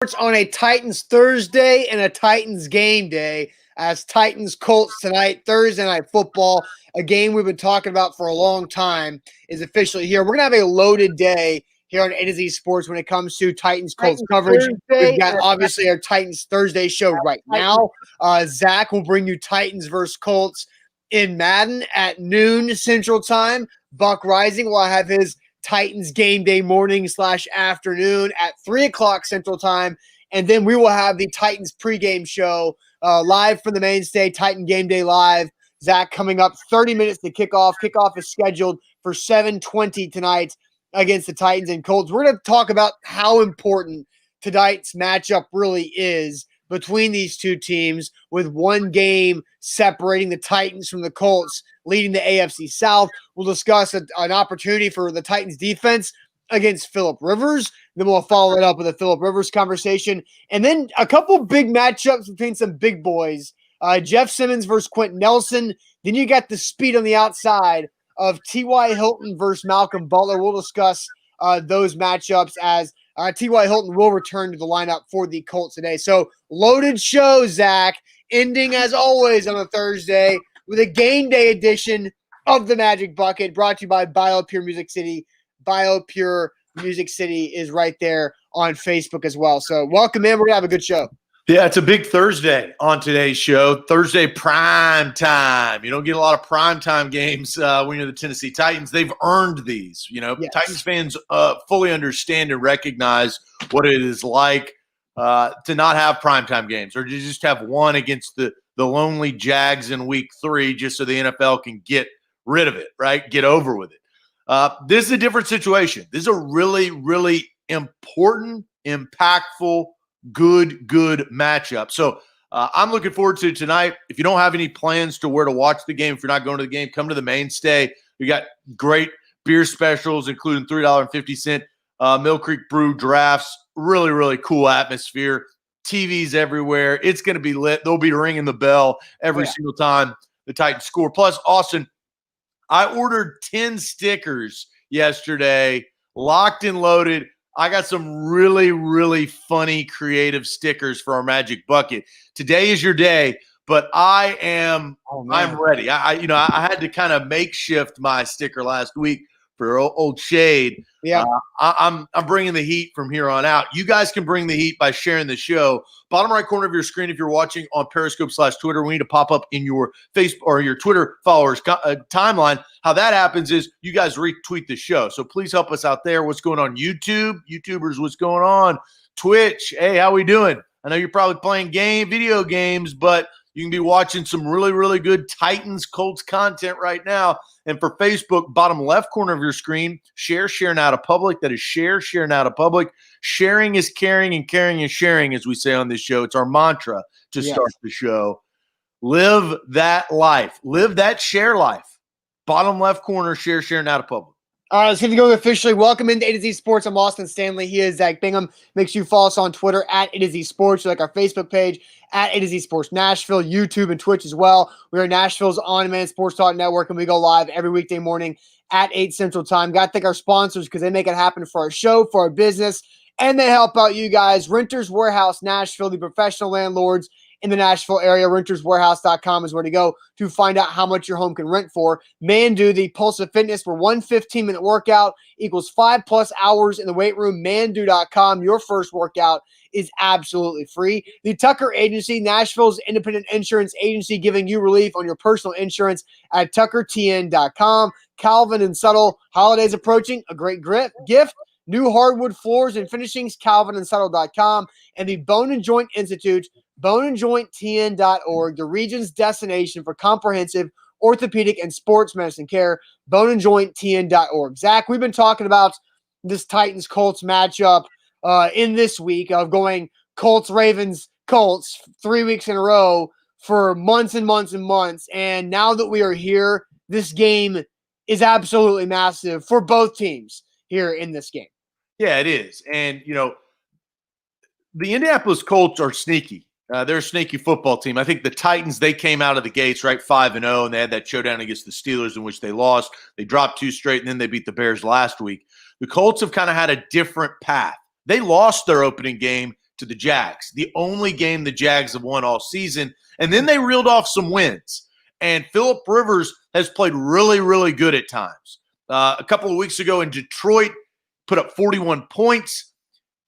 On a Titans Thursday and a Titans game day as Titans Colts tonight, Thursday night football, a game we've been talking about for a long time is officially here. We're going to have a loaded day here on A to Z Sports when it comes to Titans Colts coverage. We've got obviously our Titans Thursday show right now. Zach will bring you Titans versus Colts in Madden at noon Central Time. Buck Rising will have his Titans game day morning / afternoon at 3 o'clock Central Time. And then we will have the Titans pregame show live from the mainstay, Titan Game Day Live. Zach coming up 30 minutes to kickoff. Kickoff is scheduled for 7:20 tonight against the Titans and Colts. We're going to talk about how important tonight's matchup really is between these two teams, with one game separating the Titans from the Colts, leading the AFC South. We'll discuss an opportunity for the Titans defense against Phillip Rivers. Then we'll follow it up with a Phillip Rivers conversation. And then a couple big matchups between some big boys. Jeff Simmons versus Quentin Nelson. Then you got the speed on the outside of T.Y. Hilton versus Malcolm Butler. We'll discuss those matchups as T.Y. Hilton will return to the lineup for the Colts today. So loaded show, Zach, ending as always on a Thursday with a game day edition of the Magic Bucket, brought to you by BioPure Music City. BioPure Music City is right there on Facebook as well. So welcome in. We're going to have a good show. Yeah, it's a big Thursday on today's show. Thursday prime time. You don't get a lot of prime time games when you're the Tennessee Titans. They've earned these. Yes. Titans fans fully understand and recognize what it is like to not have primetime games, or to just have one against the lonely Jags in week 3 just so the NFL can get rid of it, right? Get over with it. This is a different situation. This is a really, really important, impactful, good matchup. So I'm looking forward to tonight. If you don't have any plans to where to watch the game, if you're not going to the game, come to the mainstay. We got great beer specials, including $3.50 Mill Creek Brew drafts. Really, really cool atmosphere. TVs everywhere. It's going to be lit. They'll be ringing the bell every single time the Titans score. Plus, Austin, I ordered 10 stickers yesterday, locked and loaded. I got some really, really funny, creative stickers for our Magic Bucket. Today is your day, but I'm ready. I had to kind of makeshift my sticker last week for old Shade. Yeah, I'm bringing the heat from here on out. You guys can bring the heat by sharing the show. Bottom right corner of your screen, if you're watching on Periscope /Twitter, we need to pop up in your Facebook or your Twitter followers timeline. How that happens is you guys retweet the show. So please help us out there. What's going on YouTube? YouTubers, what's going on? Twitch, hey, how we doing? I know you're probably playing video games, but you can be watching some really, really good Titans Colts content right now. And for Facebook, bottom left corner of your screen, share now to public. That is share now to public. Sharing is caring, and caring is sharing, as we say on this show. It's our mantra to start the show. Live that life. Live that share life. Bottom left corner, share now to public. All right, let's get to go officially. Welcome into A to Z Sports. I'm Austin Stanley. He is Zach Bingham. Make sure you follow us on Twitter at A to Z Sports. You like our Facebook page at A to Z Sports Nashville, YouTube, and Twitch as well. We are Nashville's on-demand sports talk network, and we go live every weekday morning at 8 Central Time. Got to thank our sponsors because they make it happen for our show, for our business, and they help out you guys. Renters Warehouse Nashville, the professional landlords in the Nashville area. Renterswarehouse.com is where to go to find out how much your home can rent for. Mandu, the pulse of fitness, where one 15-minute workout equals 5+ hours in the weight room. Mandu.com. Your first workout is absolutely free. The Tucker Agency, Nashville's independent insurance agency, giving you relief on your personal insurance at tuckertn.com. Calvin and Subtle, holidays approaching, a great gift. New hardwood floors and finishings, calvinandsettle.com. And the Bone and Joint Institute, boneandjointtn.org, the region's destination for comprehensive orthopedic and sports medicine care, boneandjointtn.org. Zach, we've been talking about this Titans-Colts matchup in this week of going Colts-Ravens-Colts 3 weeks in a row for months and months and months. And now that we are here, this game is absolutely massive for both teams here in this game. Yeah, it is. And, the Indianapolis Colts are sneaky. They're a sneaky football team. I think the Titans, they came out of the gates, right, 5-0, and they had that showdown against the Steelers in which they lost. They dropped 2 straight, and then they beat the Bears last week. The Colts have kind of had a different path. They lost their opening game to the Jags, the only game the Jags have won all season. And then they reeled off some wins. And Phillip Rivers has played really, really good at times. A couple of weeks ago in Detroit, put up 41 points.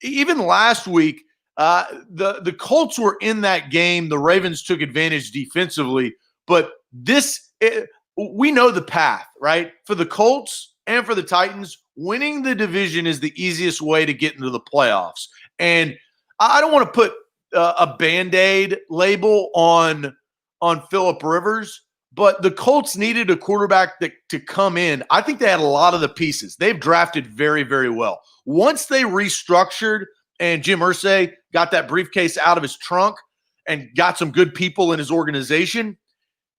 Even last week, the Colts were in that game. The Ravens took advantage defensively. But we know the path, right? For the Colts and for the Titans, winning the division is the easiest way to get into the playoffs. And I don't want to put a Band-Aid label on Phillip Rivers, but the Colts needed a quarterback to come in. I think they had a lot of the pieces. They've drafted very, very well. Once they restructured and Jim Irsay got that briefcase out of his trunk and got some good people in his organization,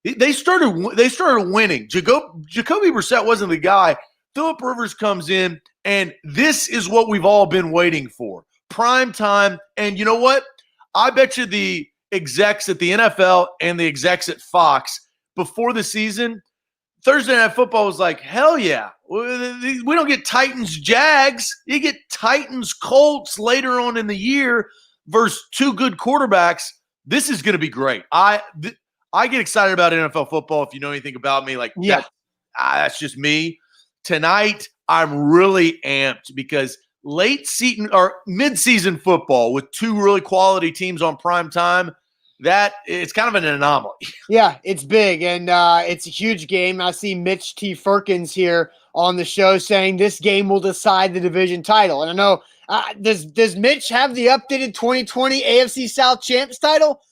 they started winning. Jacoby Brissett wasn't the guy. Phillip Rivers comes in, and this is what we've all been waiting for. Prime time. And you know what? I bet you the execs at the NFL and the execs at Fox before the season, Thursday Night Football was like, hell yeah. We don't get Titans Jags. You get Titans Colts later on in the year versus two good quarterbacks. This is going to be great. I get excited about NFL football. If you know anything about me, that's just me. Tonight, I'm really amped because late season or mid-season football with two really quality teams on prime time, that it's kind of an anomaly. Yeah, it's big, and it's a huge game. I see Mitch T. Firkins here on the show saying this game will decide the division title. And I know, does Mitch have the updated 2020 AFC South Champs title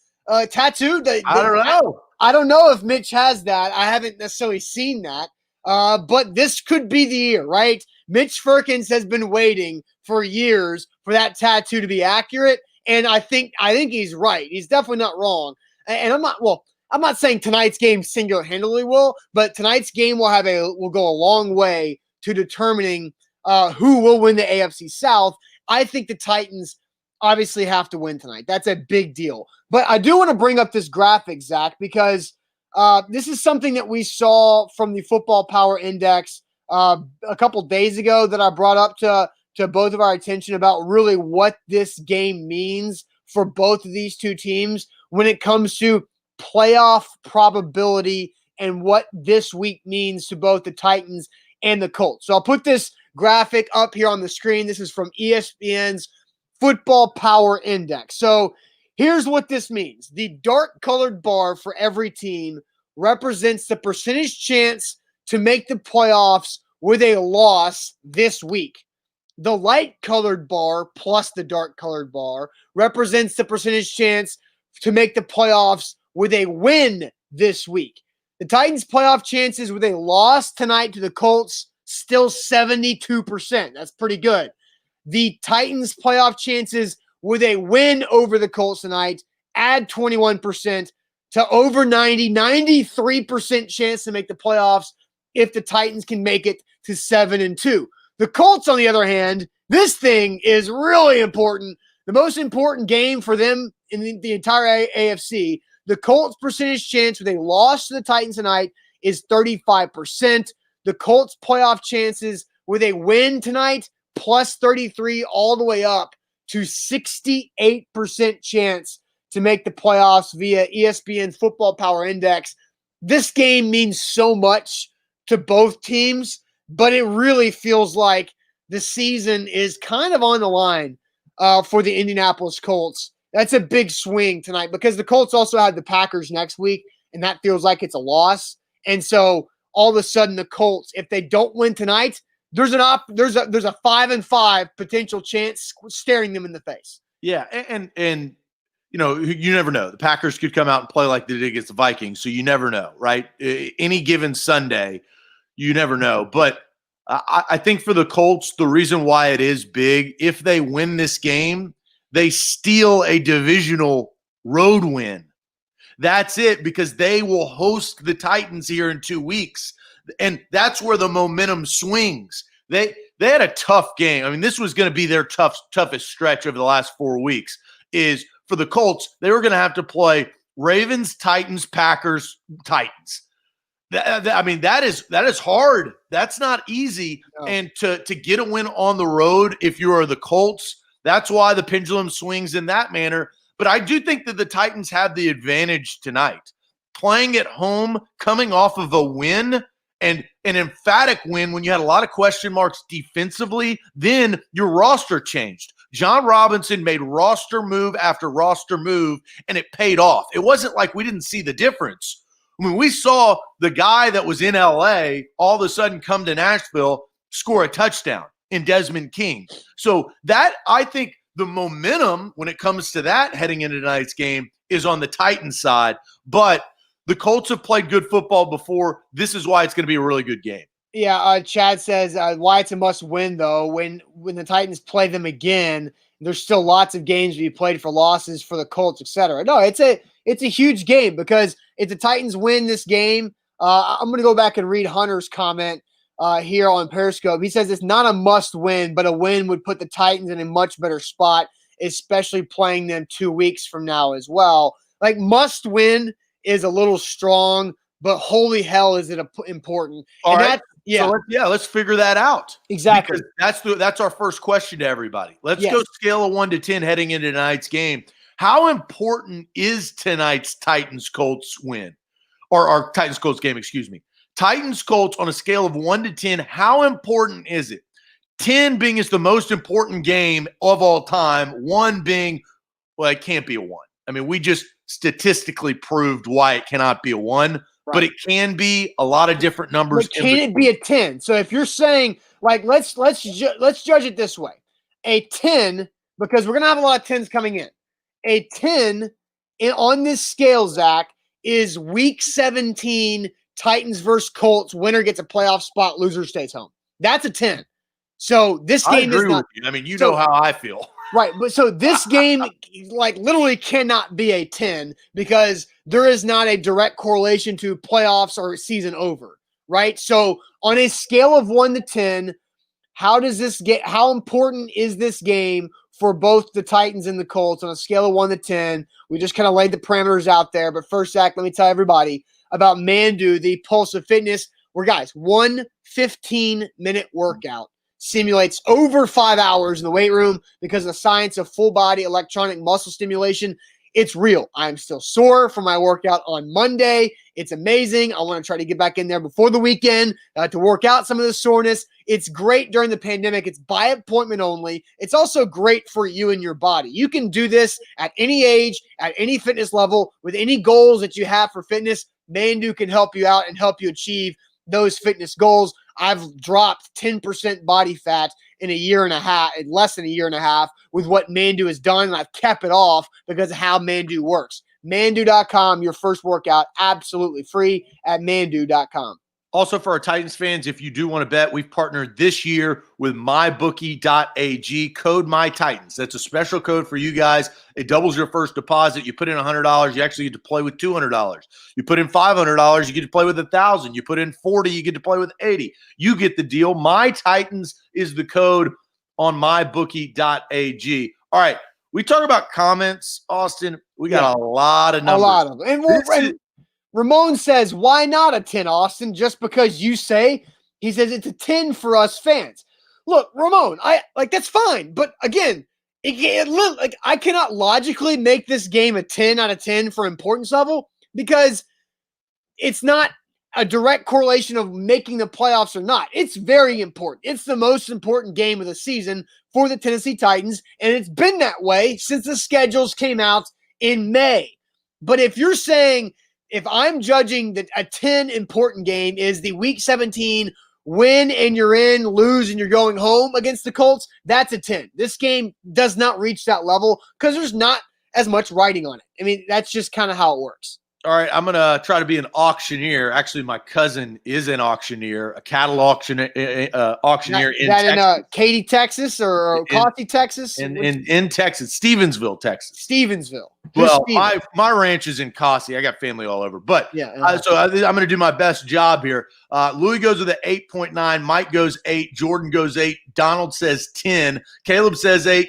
tattooed? I don't know. I don't know if Mitch has that. I haven't necessarily seen that. But this could be the year, right? Mitch Firkins has been waiting for years for that tattoo to be accurate. And I think he's right. He's definitely not wrong. And I'm not saying tonight's game single-handedly will, but tonight's game will go a long way to determining who will win the AFC South. I think the Titans obviously have to win tonight. That's a big deal. But I do want to bring up this graphic, Zach, because this is something that we saw from the Football Power Index a couple days ago that I brought up to both of our attention about really what this game means for both of these two teams when it comes to playoff probability and what this week means to both the Titans and the Colts. So I'll put this graphic up here on the screen. This is from ESPN's Football Power Index. So here's what this means. The dark colored bar for every team represents the percentage chance to make the playoffs with a loss this week. The light colored bar plus the dark colored bar represents the percentage chance to make the playoffs with a win this week. The Titans' playoff chances with a loss tonight to the Colts, still 72%. That's pretty good. The Titans' playoff chances with a win over the Colts tonight, add 21% to over 93% chance to make the playoffs if the Titans can make it to 7-2. The Colts, on the other hand, this thing is really important. The most important game for them in the entire AFC. The Colts' percentage chance with a loss to the Titans tonight is 35%. The Colts' playoff chances with a win tonight, plus 33 all the way up to 68% chance to make the playoffs via ESPN's Football Power Index. This game means so much to both teams, but it really feels like the season is kind of on the line for the Indianapolis Colts. That's a big swing tonight because the Colts also have the Packers next week, and that feels like it's a loss. And so all of a sudden the Colts, if they don't win tonight, there's a 5-5 potential chance staring them in the face. Yeah, and you know, you never know. The Packers could come out and play like they did against the Vikings, so you never know, right? Any given Sunday, you never know. But I think for the Colts, the reason why it is big, if they win this game, they steal a divisional road win. That's it, because they will host the Titans here in 2 weeks. And that's where the momentum swings. They had a tough game. I mean, this was going to be their toughest stretch over the last 4 weeks. Is for the Colts, they were going to have to play Ravens, Titans, Packers, Titans. I mean, that is hard. That's not easy. No. And to get a win on the road, if you are the Colts, That's why the pendulum swings in that manner. But I do think that the Titans have the advantage tonight. Playing at home, coming off of a win, and an emphatic win when you had a lot of question marks defensively, then your roster changed. John Robinson made roster move after roster move, and it paid off. It wasn't like we didn't see the difference. I mean, we saw the guy that was in LA all of a sudden come to Nashville, score a touchdown in Desmond King. So that, I think, the momentum when it comes to that heading into tonight's game is on the Titans side. But the Colts have played good football before. This is why it's going to be a really good game. Yeah, Chad says why it's a must-win, though. When the Titans play them again, there's still lots of games to be played for losses for the Colts, etc. No, it's a huge game because if the Titans win this game, I'm going to go back and read Hunter's comment here on Periscope. He says it's not a must-win, but a win would put the Titans in a much better spot, especially playing them 2 weeks from now as well. Like, must-win is a little strong, but holy hell is it important. All right. So let's figure that out. Exactly. Because that's our first question to everybody. Let's go scale of 1 to 10 heading into tonight's game. How important is tonight's Titans-Colts win? Or our Titans-Colts game, excuse me. Titans-Colts on a scale of 1 to 10, how important is it? 10 being is the most important game of all time. 1 being, well, it can't be a 1. I mean, we just statistically proved why it cannot be a 1. Right. But it can be a lot of different numbers. But can it be a 10? So if you're saying, like, let's judge it this way. A 10, because we're going to have a lot of 10s coming in. A 10 on this scale, Zach, is week 17, Titans versus Colts. Winner gets a playoff spot, loser stays home. That's a 10. So this game is not. With you. I mean, you know how I feel. Right, but so this game, like, literally cannot be a 10 because there is not a direct correlation to playoffs or season over, right? So on a scale of 1 to 10, how important is this game for both the Titans and the Colts on a scale of 1 to 10? We just kind of laid the parameters out there, but first, Zach, let me tell everybody about Mandu, the Pulse of Fitness, where, guys, 1 15-minute workout simulates over 5 hours in the weight room because of the science of full body electronic muscle stimulation. It's real. I'm still sore from my workout on Monday. It's amazing. I want to try to get back in there before the weekend to work out some of the soreness. It's great during the pandemic. It's by appointment only. It's also great for you and your body. You can do this at any age, at any fitness level, with any goals that you have for fitness. Mandu can help you out and help you achieve those fitness goals. I've dropped 10% body fat in less than a year and a half with what Mandu has done, and I've kept it off because of how Mandu works. Mandu.com, your first workout, absolutely free at Mandu.com. Also, for our Titans fans, if you do want to bet, we've partnered this year with mybookie.ag, code MyTitans. That's a special code for you guys. It doubles your first deposit. You put in $100, you actually get to play with $200. You put in $500, you get to play with $1,000. You put in $40, you get to play with $80. You get the deal. MyTitans is the code on mybookie.ag. All right, we talk about comments, Austin. We got a lot of numbers. A lot of them. Ramon says, why not a 10, Austin? Just because you say, he says it's a 10 for us fans. Look, Ramon, that's fine. But again, I cannot logically make this game a 10 out of 10 for importance level because it's not a direct correlation of making the playoffs or not. It's very important. It's the most important game of the season for the Tennessee Titans, and it's been that way since the schedules came out in May. But if you're saying, if I'm judging that a 10 important game is the week 17 win and you're in, lose and you're going home against the Colts, that's a 10. This game does not reach that level because there's not as much writing on it. I mean, that's just kind of how it works. All right, I'm going to try to be an auctioneer. Actually, my cousin is an auctioneer, a cattle auctioneer in Texas. Katy, Texas or Coffee, Texas? In Texas, Stevensville, Texas. Stevensville. Well, my ranch is in Cossey. I got family all over. But so I'm going to do my best job here. Louis goes with an 8.9. Mike goes 8. Jordan goes 8. Donald says 10. Caleb says 8.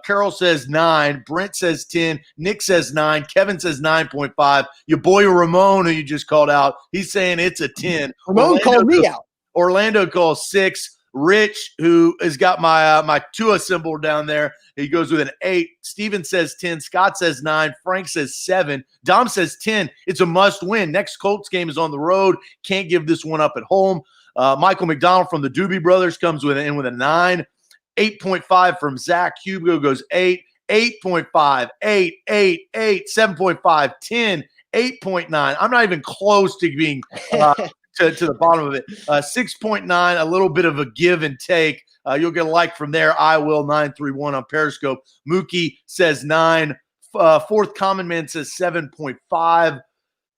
Carol says 9. Brent says 10. Nick says 9. Kevin says 9.5. Your boy Ramon, who you just called out, he's saying it's a 10. Ramon called me out. Orlando calls 6. Rich, who has got my Tua symbol down there, he goes with an 8. Steven says 10. Scott says 9. Frank says 7. Dom says 10. It's a must win. Next Colts game is on the road. Can't give this one up at home. Michael McDonald from the Doobie Brothers comes in with a 9. 8.5 from Zach. Hugo goes 8. 8.5, 8, 8, 8, 7.5, 10, 8.9. I'm not even close to being to the bottom of it. 6.9, a little bit of a give and take. You'll get a like from there. I will 931 on Periscope. Mookie says 9. Fourth Common Man says 7.5.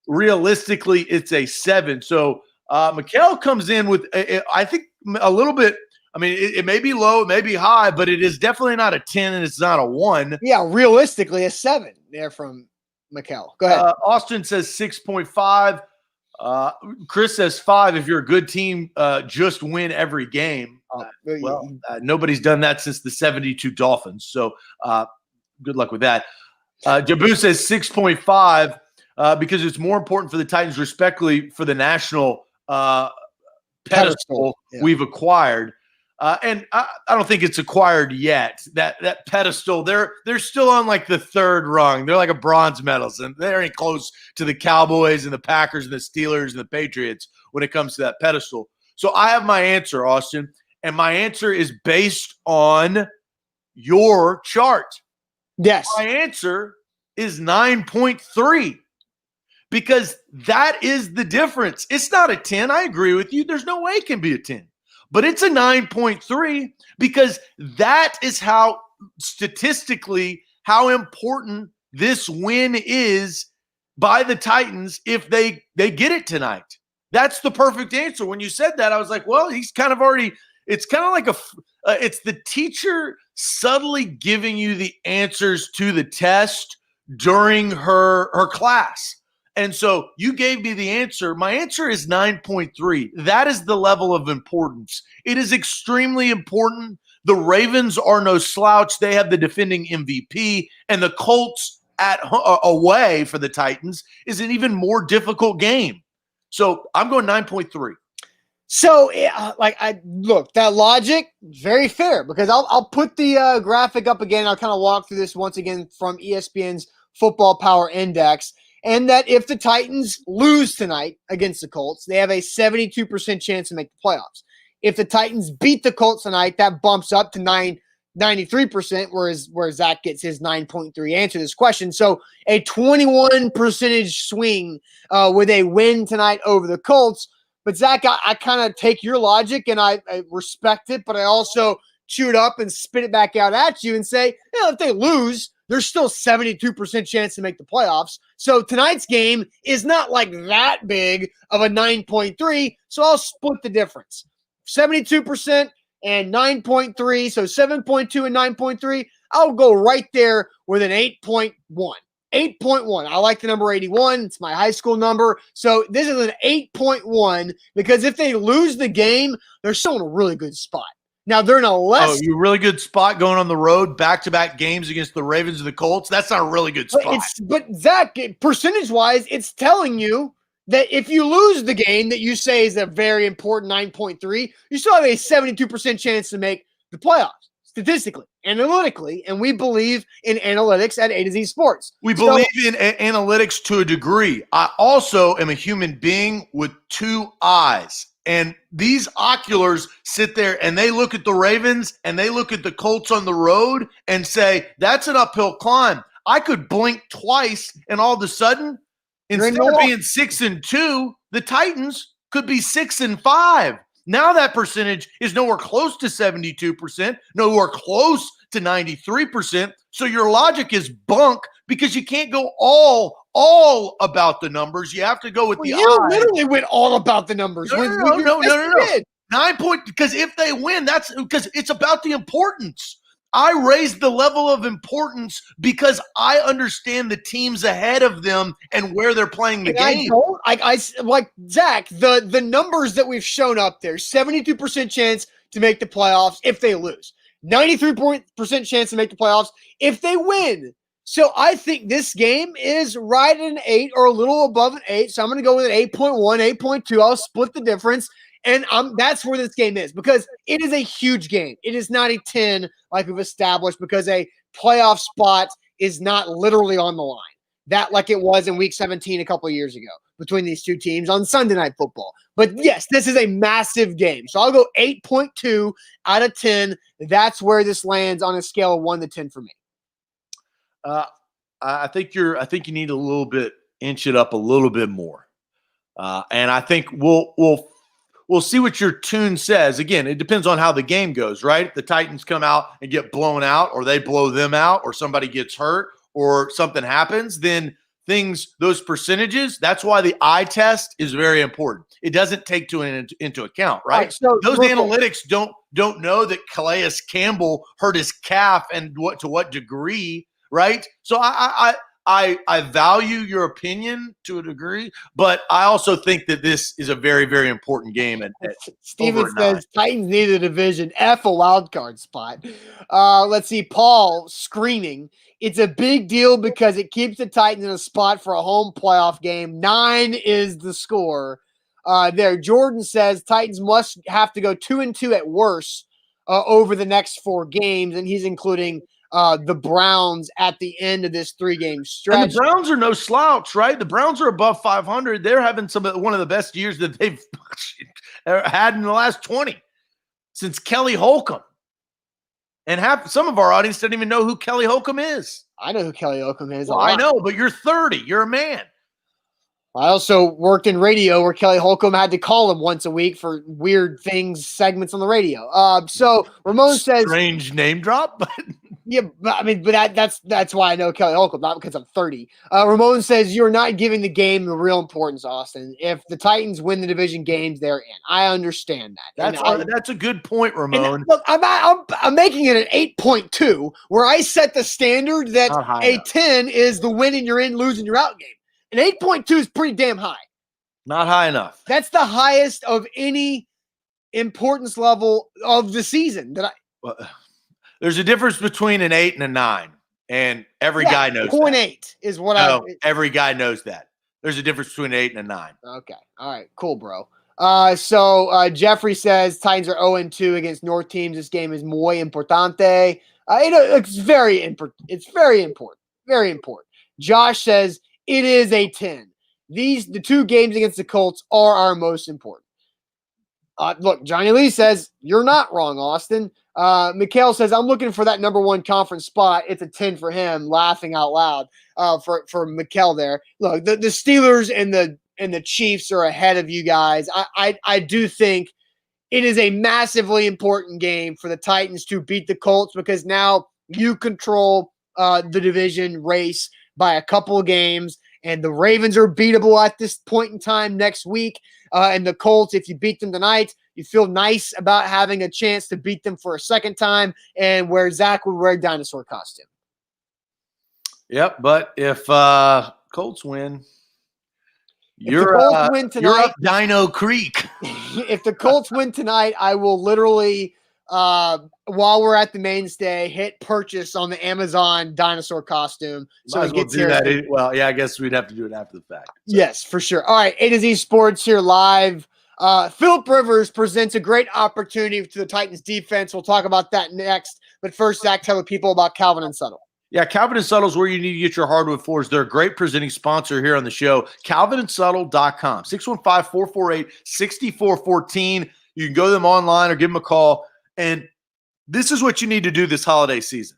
Realistically, it's a 7. So Mikhail comes in with, I think, a little bit. I mean, it may be low, it may be high, but it is definitely not a 10 and it's not a 1. Yeah, realistically, a 7 there from Mikhail. Go ahead. Austin says 6.5. Chris says 5. If you're a good team, just win every game. Nobody's done that since the 72 Dolphins. So good luck with that. Jabu says 6.5 because it's more important for the Titans, respectfully, for the national pedestal we've acquired. And I don't think it's acquired yet. That pedestal, they're still on like the 3rd rung. They're like a bronze medalist, and they ain't close to the Cowboys and the Packers and the Steelers and the Patriots when it comes to that pedestal. So I have my answer, Austin, and my answer is based on your chart. Yes. My answer is 9.3 because that is the difference. It's not a 10. I agree with you. There's no way it can be a 10. But it's a 9.3 because that is how statistically how important this win is by the Titans if they get it tonight. That's the perfect answer. When you said that, I was like, well, he's kind of already – it's kind of like it's the teacher subtly giving you the answers to the test during her class. And so you gave me the answer. My answer is 9.3. That is the level of importance. It is extremely important. The Ravens are no slouch. They have the defending MVP, and the Colts away for the Titans is an even more difficult game. So I'm going 9.3. So, look, that logic, very fair, because I'll put the graphic up again. I'll kind of walk through this once again from ESPN's Football Power Index. And that if the Titans lose tonight against the Colts, they have a 72% chance to make the playoffs. If the Titans beat the Colts tonight, that bumps up to 93%, where Zach gets his 9.3 answer to this question. So a 21 percentage swing with a win tonight over the Colts. But Zach, I kind of take your logic and I respect it, but I also chew it up and spit it back out at you and say, if they lose, there's still 72% chance to make the playoffs. So tonight's game is not like that big of a 9.3. So I'll split the difference. 72% and 9.3. So 7.2 and 9.3. I'll go right there with an 8.1. 8.1. I like the number 81. It's my high school number. So this is an 8.1 because if they lose the game, they're still in a really good spot. Now, they're in a less – you're really good spot going on the road, back-to-back games against the Ravens and the Colts. That's not a really good spot. But Zach, percentage-wise, it's telling you that if you lose the game that you say is a very important 9.3, you still have a 72% chance to make the playoffs, statistically, analytically, and we believe in analytics at A to Z Sports. We believe in analytics to a degree. I also am a human being with 2 eyes. And these oculars sit there and they look at the Ravens and they look at the Colts on the road and say, that's an uphill climb. I could blink twice and all of a sudden, instead of being 6-2, the Titans could be 6-5. Now that percentage is nowhere close to 72%, nowhere close to 93%. So your logic is bunk because you can't go all about the numbers. You have to go with the odds. You literally went all about the numbers. No. 9 point, because if they win, that's because it's about the importance. I raised the level of importance because I understand the teams ahead of them and where they're playing the game. I like Zach, the numbers that we've shown up there, 72% chance to make the playoffs if they lose. 93% chance to make the playoffs if they win. So I think this game is right at an 8 or a little above an 8. So I'm going to go with an 8.1, 8.2. I'll split the difference. And that's where this game is, because it is a huge game. It is not a 10 like we've established, because a playoff spot is not literally on the line. That like it was in week 17 a couple of years ago between these two teams on Sunday Night Football. But yes, this is a massive game. So I'll go 8.2 out of 10. That's where this lands on a scale of 1 to 10 for me. I think you need a little bit, inch it up a little bit more. And I think we'll see what your tune says. Again, it depends on how the game goes, right? If the Titans come out and get blown out, or they blow them out, or somebody gets hurt, or something happens, then those percentages, that's why the eye test is very important. It doesn't take into account, right? So those analytics don't know that Calais Campbell hurt his calf and to what degree, right? So I value your opinion to a degree, but I also think that this is a very, very important game. Steven says Titans need a division. F a wild card spot. Let's see. Paul screaming. It's a big deal because it keeps the Titans in a spot for a home playoff game. 9 is the score. There, Jordan says Titans must have to go 2-2 at worst over the next 4 games, and he's including the Browns at the end of this 3-game stretch. And the Browns are no slouch, right? The Browns are above 500. They're having one of the best years that they've had in the last 20 since Kelly Holcomb. And some of our audience doesn't even know who Kelly Holcomb is. I know who Kelly Holcomb is. Well, I know, but you're 30. You're a man. I also worked in radio where Kelly Holcomb had to call him once a week for weird things, segments on the radio. So Ramon says, strange name drop, but yeah, but that's why I know Kelly Holcomb, not because I'm 30. Ramon says you're not giving the game the real importance, Austin. If the Titans win the division games, they're in. I understand that. That's a good point, Ramon. Look, I'm making it an 8.2, where I set the standard that a 10 is the win and you're in, losing you're out game. An 8.2 is pretty damn high. Not high enough. That's the highest of any importance level of the season. There's a difference between an 8 and a 9, and every guy knows 0.8 is what every guy knows that. There's a difference between an 8 and a 9. Okay. All right. Cool, bro. So Jeffrey says Titans are 0-2 against North teams. This game is muy importante. It's very important. Very important. Josh says it is a 10. The 2 games against the Colts are our most important. Look, Johnny Lee says, you're not wrong, Austin. Mikhail says, I'm looking for that number 1 conference spot. It's a 10 for him, laughing out loud for Mikhail there. Look, the Steelers and the Chiefs are ahead of you guys. I do think it is a massively important game for the Titans to beat the Colts, because now you control the division race by a couple of games, and the Ravens are beatable at this point in time next week. And the Colts, if you beat them tonight, you feel nice about having a chance to beat them for a second time, and where Zach would wear a dinosaur costume. Yep, but if Colts win, you're up Dino Creek. If the Colts win tonight, I will literally, while we're at the mainstay, hit purchase on the Amazon dinosaur costume. So it gets here. Well, yeah, I guess we'd have to do it after the fact. So. Yes, for sure. All right, A to Z Sports here live. Philip Rivers presents a great opportunity to the Titans defense. We'll talk about that next. But first, Zach, tell the people about Calvin and Subtle. Yeah, Calvin and Subtle is where you need to get your hardwood floors. They're a great presenting sponsor here on the show. CalvinandSubtle.com, 615-448-6414. You can go to them online or give them a call. And this is what you need to do this holiday season.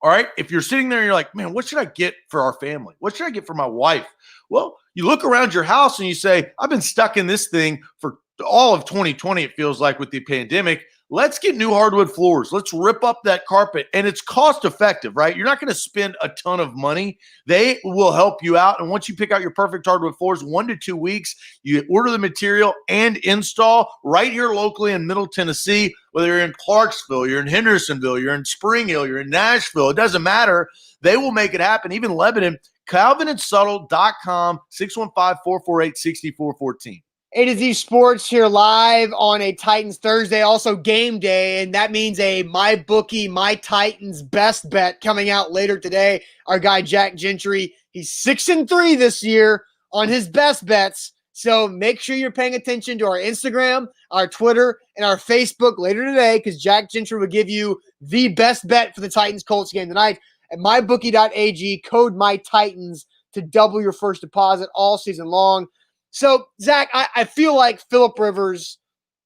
All right? If you're sitting there and you're like, man, what should I get for our family? What should I get for my wife? Well, you look around your house and you say, I've been stuck in this thing for all of 2020, it feels like, with the pandemic. Let's get new hardwood floors. Let's rip up that carpet. And it's cost effective, right? You're not going to spend a ton of money. They will help you out. And once you pick out your perfect hardwood floors, 1 to 2 weeks, you order the material and install right here locally in Middle Tennessee. Whether you're in Clarksville, you're in Hendersonville, you're in Spring Hill, you're in Nashville, it doesn't matter. They will make it happen. Even Lebanon, CalvinandSubtle.com, 615-448-6414. A to Z Sports here live on a Titans Thursday, also game day, and that means a MyBookie, My Titans best bet coming out later today. Our guy Jack Gentry, he's 6-3 this year on his best bets. So make sure you're paying attention to our Instagram, our Twitter, and our Facebook later today, because Jack Gentry will give you the best bet for the Titans-Colts game tonight at mybookie.ag, code MyTitans to double your first deposit all season long. So, Zach, I feel like Phillip Rivers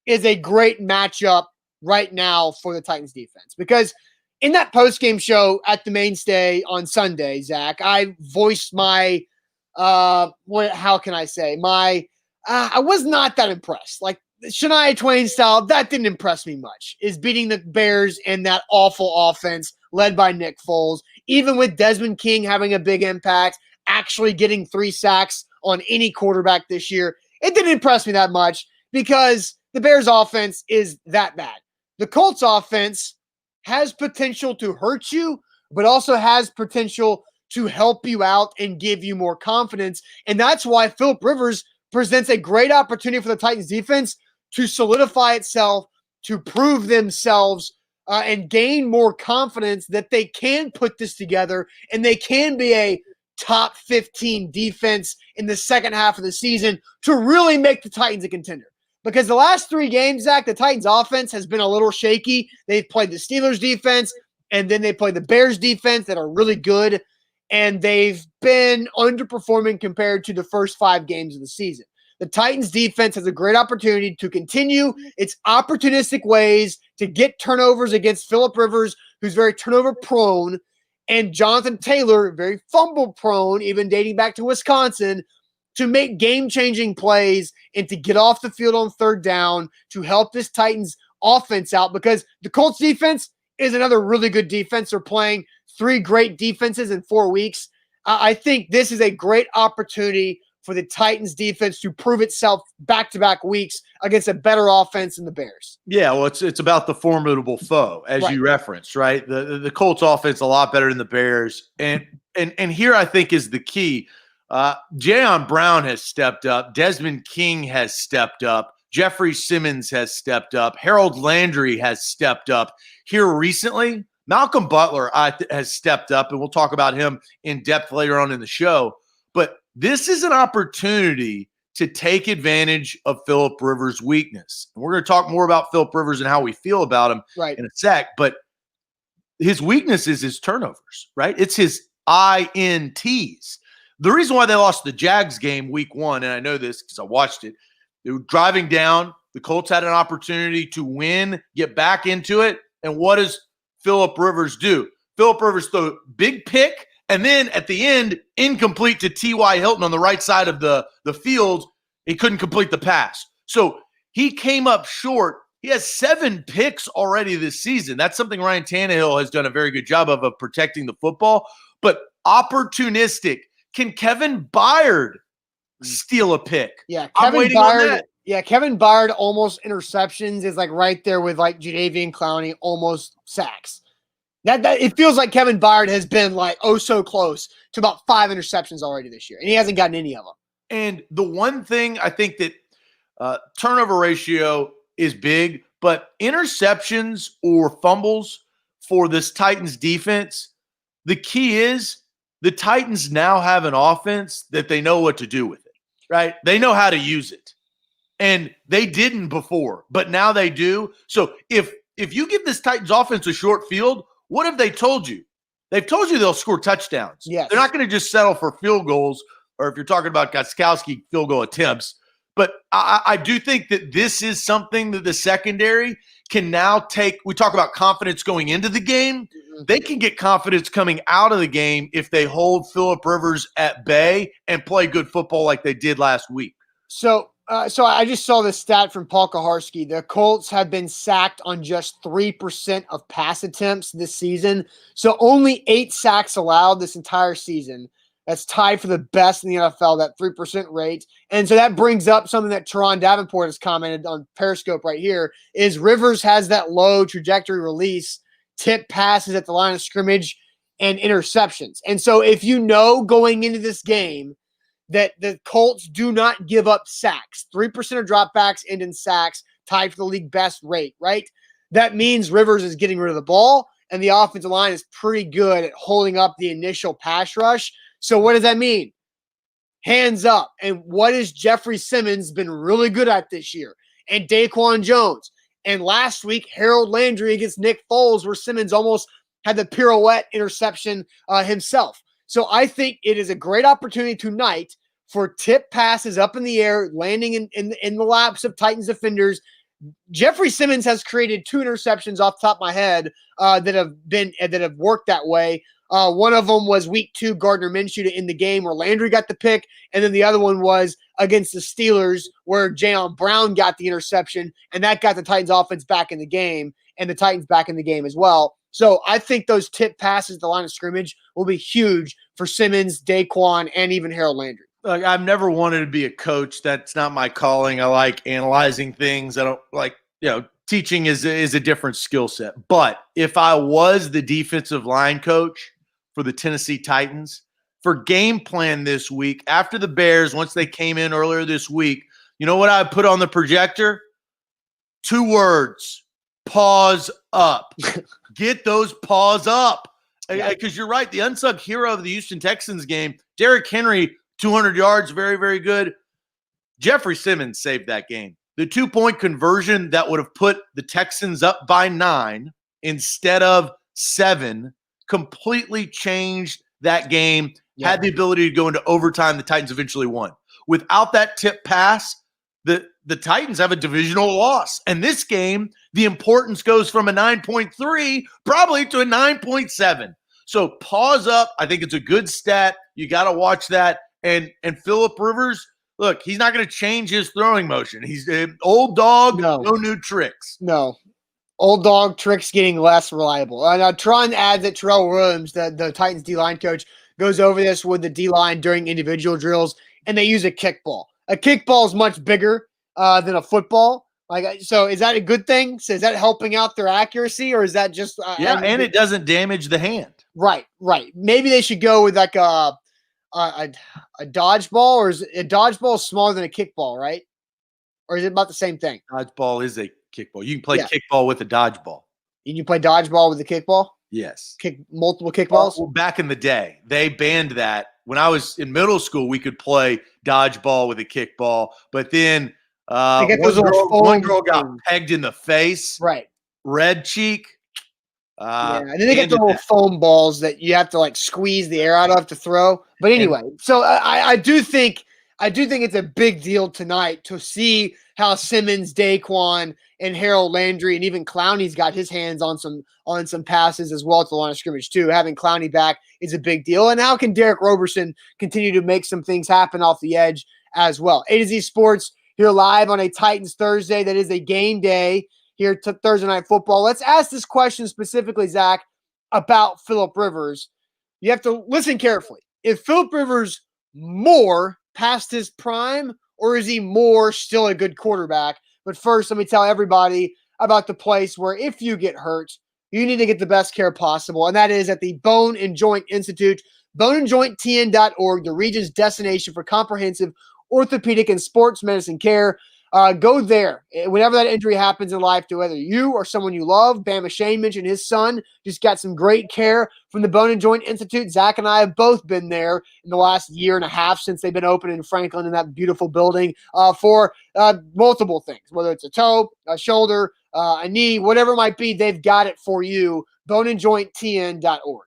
is a great matchup right now for the Titans defense, because in that post-game show at the Mainstay on Sunday, Zach, I voiced my how can I say? I was not that impressed. Like Shania Twain style, that didn't impress me much. Is beating the Bears and that awful offense led by Nick Foles, even with Desmond King having a big impact, actually getting 3 sacks on any quarterback this year. It didn't impress me that much because the Bears offense is that bad. The Colts offense has potential to hurt you, but also has potential to help you out and give you more confidence. And that's why Phillip Rivers presents a great opportunity for the Titans defense to solidify itself, to prove themselves, and gain more confidence that they can put this together and they can be a top 15 defense in the second half of the season to really make the Titans a contender. Because the last 3 games, Zach, the Titans offense has been a little shaky. They've played the Steelers defense, and then they played the Bears defense that are really good. And they've been underperforming compared to the first 5 games of the season. The Titans defense has a great opportunity to continue its opportunistic ways to get turnovers against Phillip Rivers, who's very turnover prone, and Jonathan Taylor, very fumble prone, even dating back to Wisconsin, to make game-changing plays and to get off the field on third down to help this Titans offense out, because the Colts defense is another really good defense. They're playing 3 great defenses in 4 weeks. I think this is a great opportunity for the Titans defense to prove itself back-to-back weeks against a better offense than the Bears. Yeah, well, it's about the formidable foe, as you referenced, right? The Colts offense a lot better than the Bears. And here I think is the key. Jayon Brown has stepped up. Desmond King has stepped up. Jeffrey Simmons has stepped up. Harold Landry has stepped up here recently. Malcolm Butler has stepped up, and we'll talk about him in depth later on in the show. But this is an opportunity to take advantage of Phillip Rivers' weakness. And we're going to talk more about Phillip Rivers and how we feel about him in a sec. But his weakness is his turnovers, right? It's his INTs. The reason why they lost the Jags game week 1, and I know this because I watched it, they were driving down. The Colts had an opportunity to win, get back into it. And what does Phillip Rivers do? Phillip Rivers throws a big pick, and then at the end, incomplete to T.Y. Hilton on the right side of the field. He couldn't complete the pass. So he came up short. He has 7 picks already this season. That's something Ryan Tannehill has done a very good job of protecting the football. But opportunistic. Can Kevin Byard steal a pick? Yeah, Kevin Byard. Yeah, Kevin Byard almost interceptions is like right there with like Jadeveon Clowney almost sacks. That it feels like Kevin Byard has been like so close to about 5 interceptions already this year, and he hasn't gotten any of them. And the one thing I think that turnover ratio is big, but interceptions or fumbles for this Titans defense, the key is the Titans now have an offense that they know what to do with it, right? They know how to use it. And they didn't before, but now they do. So if you give this Titans offense a short field, what have they told you? They've told you they'll score touchdowns. Yes. They're not going to just settle for field goals, or if you're talking about Gostkowski, field goal attempts. But I do think that this is something that the secondary can now take. We talk about confidence going into the game. Mm-hmm. They can get confidence coming out of the game if they hold Phillip Rivers at bay and play good football like they did last week. So I just saw this stat from Paul Kaharski. The Colts have been sacked on just 3% of pass attempts this season. So only 8 sacks allowed this entire season. That's tied for the best in the NFL, that 3% rate. And so that brings up something that Teron Davenport has commented on Periscope right here, is Rivers has that low trajectory release, tip passes at the line of scrimmage, and interceptions. And so if you know going into this game that the Colts do not give up sacks, 3% of dropbacks end in sacks, tied for the league best rate, right? That means Rivers is getting rid of the ball, and the offensive line is pretty good at holding up the initial pass rush. So what does that mean? hands up. And what has Jeffrey Simmons been really good at this year? And Daquan Jones. And last week, Harold Landry against Nick Foles, where Simmons almost had the pirouette interception himself. So I think it is a great opportunity tonight for tip passes up in the air, landing in the laps of Titans defenders. Jeffrey Simmons has created 2 interceptions off the top of my head that have worked that way. One of them was week 2, Gardner Minshew in the game where Landry got the pick. And then the other one was against the Steelers where Jayon Brown got the interception, and that got the Titans offense back in the game and the Titans back in the game as well. So I think those tip passes at the line of scrimmage will be huge for Simmons, Daquan, and even Harold Landry. Look, I've never wanted to be a coach. That's not my calling. I like analyzing things. I don't like, teaching is a different skill set. But if I was the defensive line coach for the Tennessee Titans, for game plan this week, after the Bears, once they came in earlier this week, you know what I put on the projector? 2 words: pause up. Get those paws up. Because you're right, the unsung hero of the Houston Texans game, Derrick Henry, 200 yards, very, very good. Jeffrey Simmons saved that game. The 2-point conversion that would have put the Texans up by 9 instead of 7 completely changed that game, had the ability to go into overtime. The Titans eventually won. Without that tip pass, the Titans have a divisional loss. And this game, the importance goes from a 9.3 probably to a 9.7. So pause up. I think it's a good stat. You got to watch that. And Phillip Rivers, look, he's not going to change his throwing motion. He's an old dog, no new tricks. No. Old dog tricks getting less reliable. Tron adds that Terrell Williams, the Titans D-line coach, goes over this with the D-line during individual drills, and they use a kickball. A kickball is much bigger than a football. So is that a good thing? So is that helping out their accuracy, or is that just and it doesn't damage the hand. Right. Maybe they should go with like a dodgeball, or is a dodgeball smaller than a kickball, right? Or is it about the same thing? Dodgeball is a kickball. You can play kickball with a dodgeball. You can play dodgeball with a kickball? Yes. Multiple kickballs? Well, back in the day, they banned that. When I was in middle school, we could play dodgeball with a kickball. But then one girl got pegged in the face. Right. Red cheek. And then they get the little foam balls that you have to squeeze the air out of to throw. But anyway, so I do think it's a big deal tonight to see how Simmons, Daquan, and Harold Landry, and even Clowney's got his hands on some passes as well at the line of scrimmage too. Having Clowney back is a big deal. And how can Derek Roberson continue to make some things happen off the edge as well? A to Z Sports here live on a Titans Thursday. That is a game day here to Thursday Night Football. Let's ask this question specifically, Zach, about Phillip Rivers. You have to listen carefully. Is Phillip Rivers more past his prime, or is he more still a good quarterback? But first, let me tell everybody about the place where if you get hurt, you need to get the best care possible, and that is at the Bone and Joint Institute, boneandjointtn.org, the region's destination for comprehensive orthopedic and sports medicine care. Go there. Whenever that injury happens in life, to whether you or someone you love. Bama Shane mentioned his son just got some great care from the Bone and Joint Institute. Zach and I have both been there in the last year and a half since they've been open in Franklin in that beautiful building for multiple things, whether it's a toe, a shoulder, a knee, whatever it might be, they've got it for you. boneandjointtn.org.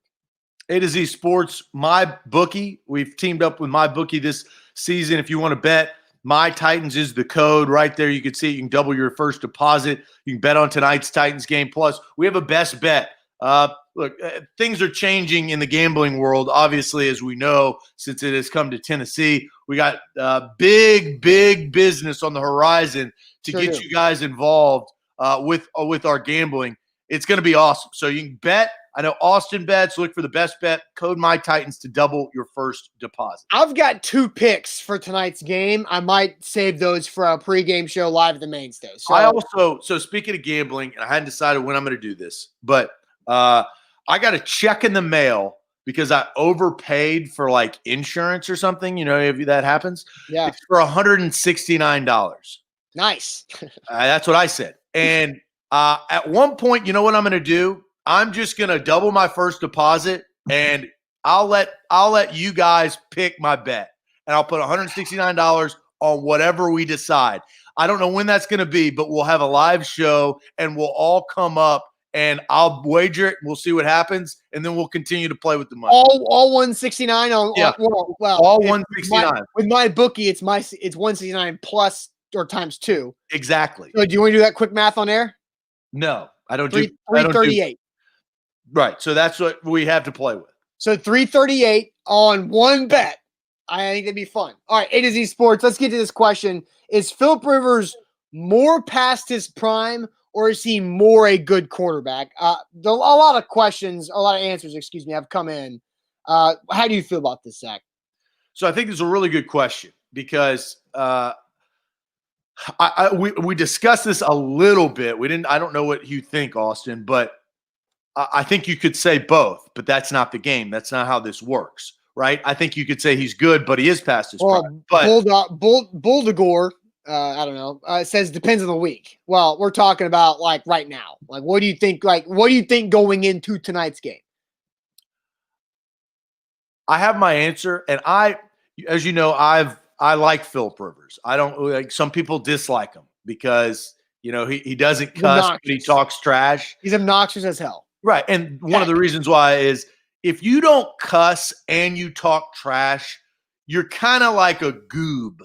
A to Z Sports, my bookie. We've teamed up with my bookie this season. If you want to bet, My Titans is the code right there. You can see it. You can double your first deposit. You can bet on tonight's Titans game. Plus, we have a best bet. Things are changing in the gambling world, obviously, as we know, since it has come to Tennessee. We got big business on the horizon to get you guys involved with our gambling. It's going to be awesome. So you can bet. I know Austin bets. Look for the best bet. Code MyTitans to double your first deposit. I've got 2 picks for tonight's game. I might save those for a pregame show live at the Mainstay. So speaking of gambling, and I hadn't decided when I'm going to do this, but I got a check in the mail because I overpaid for insurance or something. You know, if that happens, it's for $169. Nice. That's what I said. And at one point, you know what I'm going to do? I'm just going to double my first deposit, and I'll let you guys pick my bet. and I'll put $169 on whatever we decide. I don't know when that's going to be, but we'll have a live show and we'll all come up and I'll wager it. We'll see what happens, and then we'll continue to play with the money. All 169 on well all 169 with my bookie. It's 169 plus or times 2. Exactly. So do you want to do that quick math on air? No, I don't do 338. Right. So that's what we have to play with. So 338 on one bet. I think that'd be fun. All right, A to Z Sports. Let's get to this question. Is Philip Rivers more past his prime, or is he more a good quarterback? A lot of questions, a lot of answers, have come in. How do you feel about this, Zach? So I think it's a really good question because we discussed this a little bit. I don't know what you think, Austin, but I think you could say both, but that's not the game. That's not how this works, right? I think you could say he's good, but he is past his prime. But Buldegor, I don't know, says depends on the week. Well, we're talking about like right now. Like, what do you think? Like, what do you think going into tonight's game? I have my answer, and as you know, I like Philip Rivers. I don't like, some people dislike him because he doesn't cuss, but he talks trash. He's obnoxious as hell. Right. And one of the reasons why is if you don't cuss and you talk trash, you're kind of like a goob.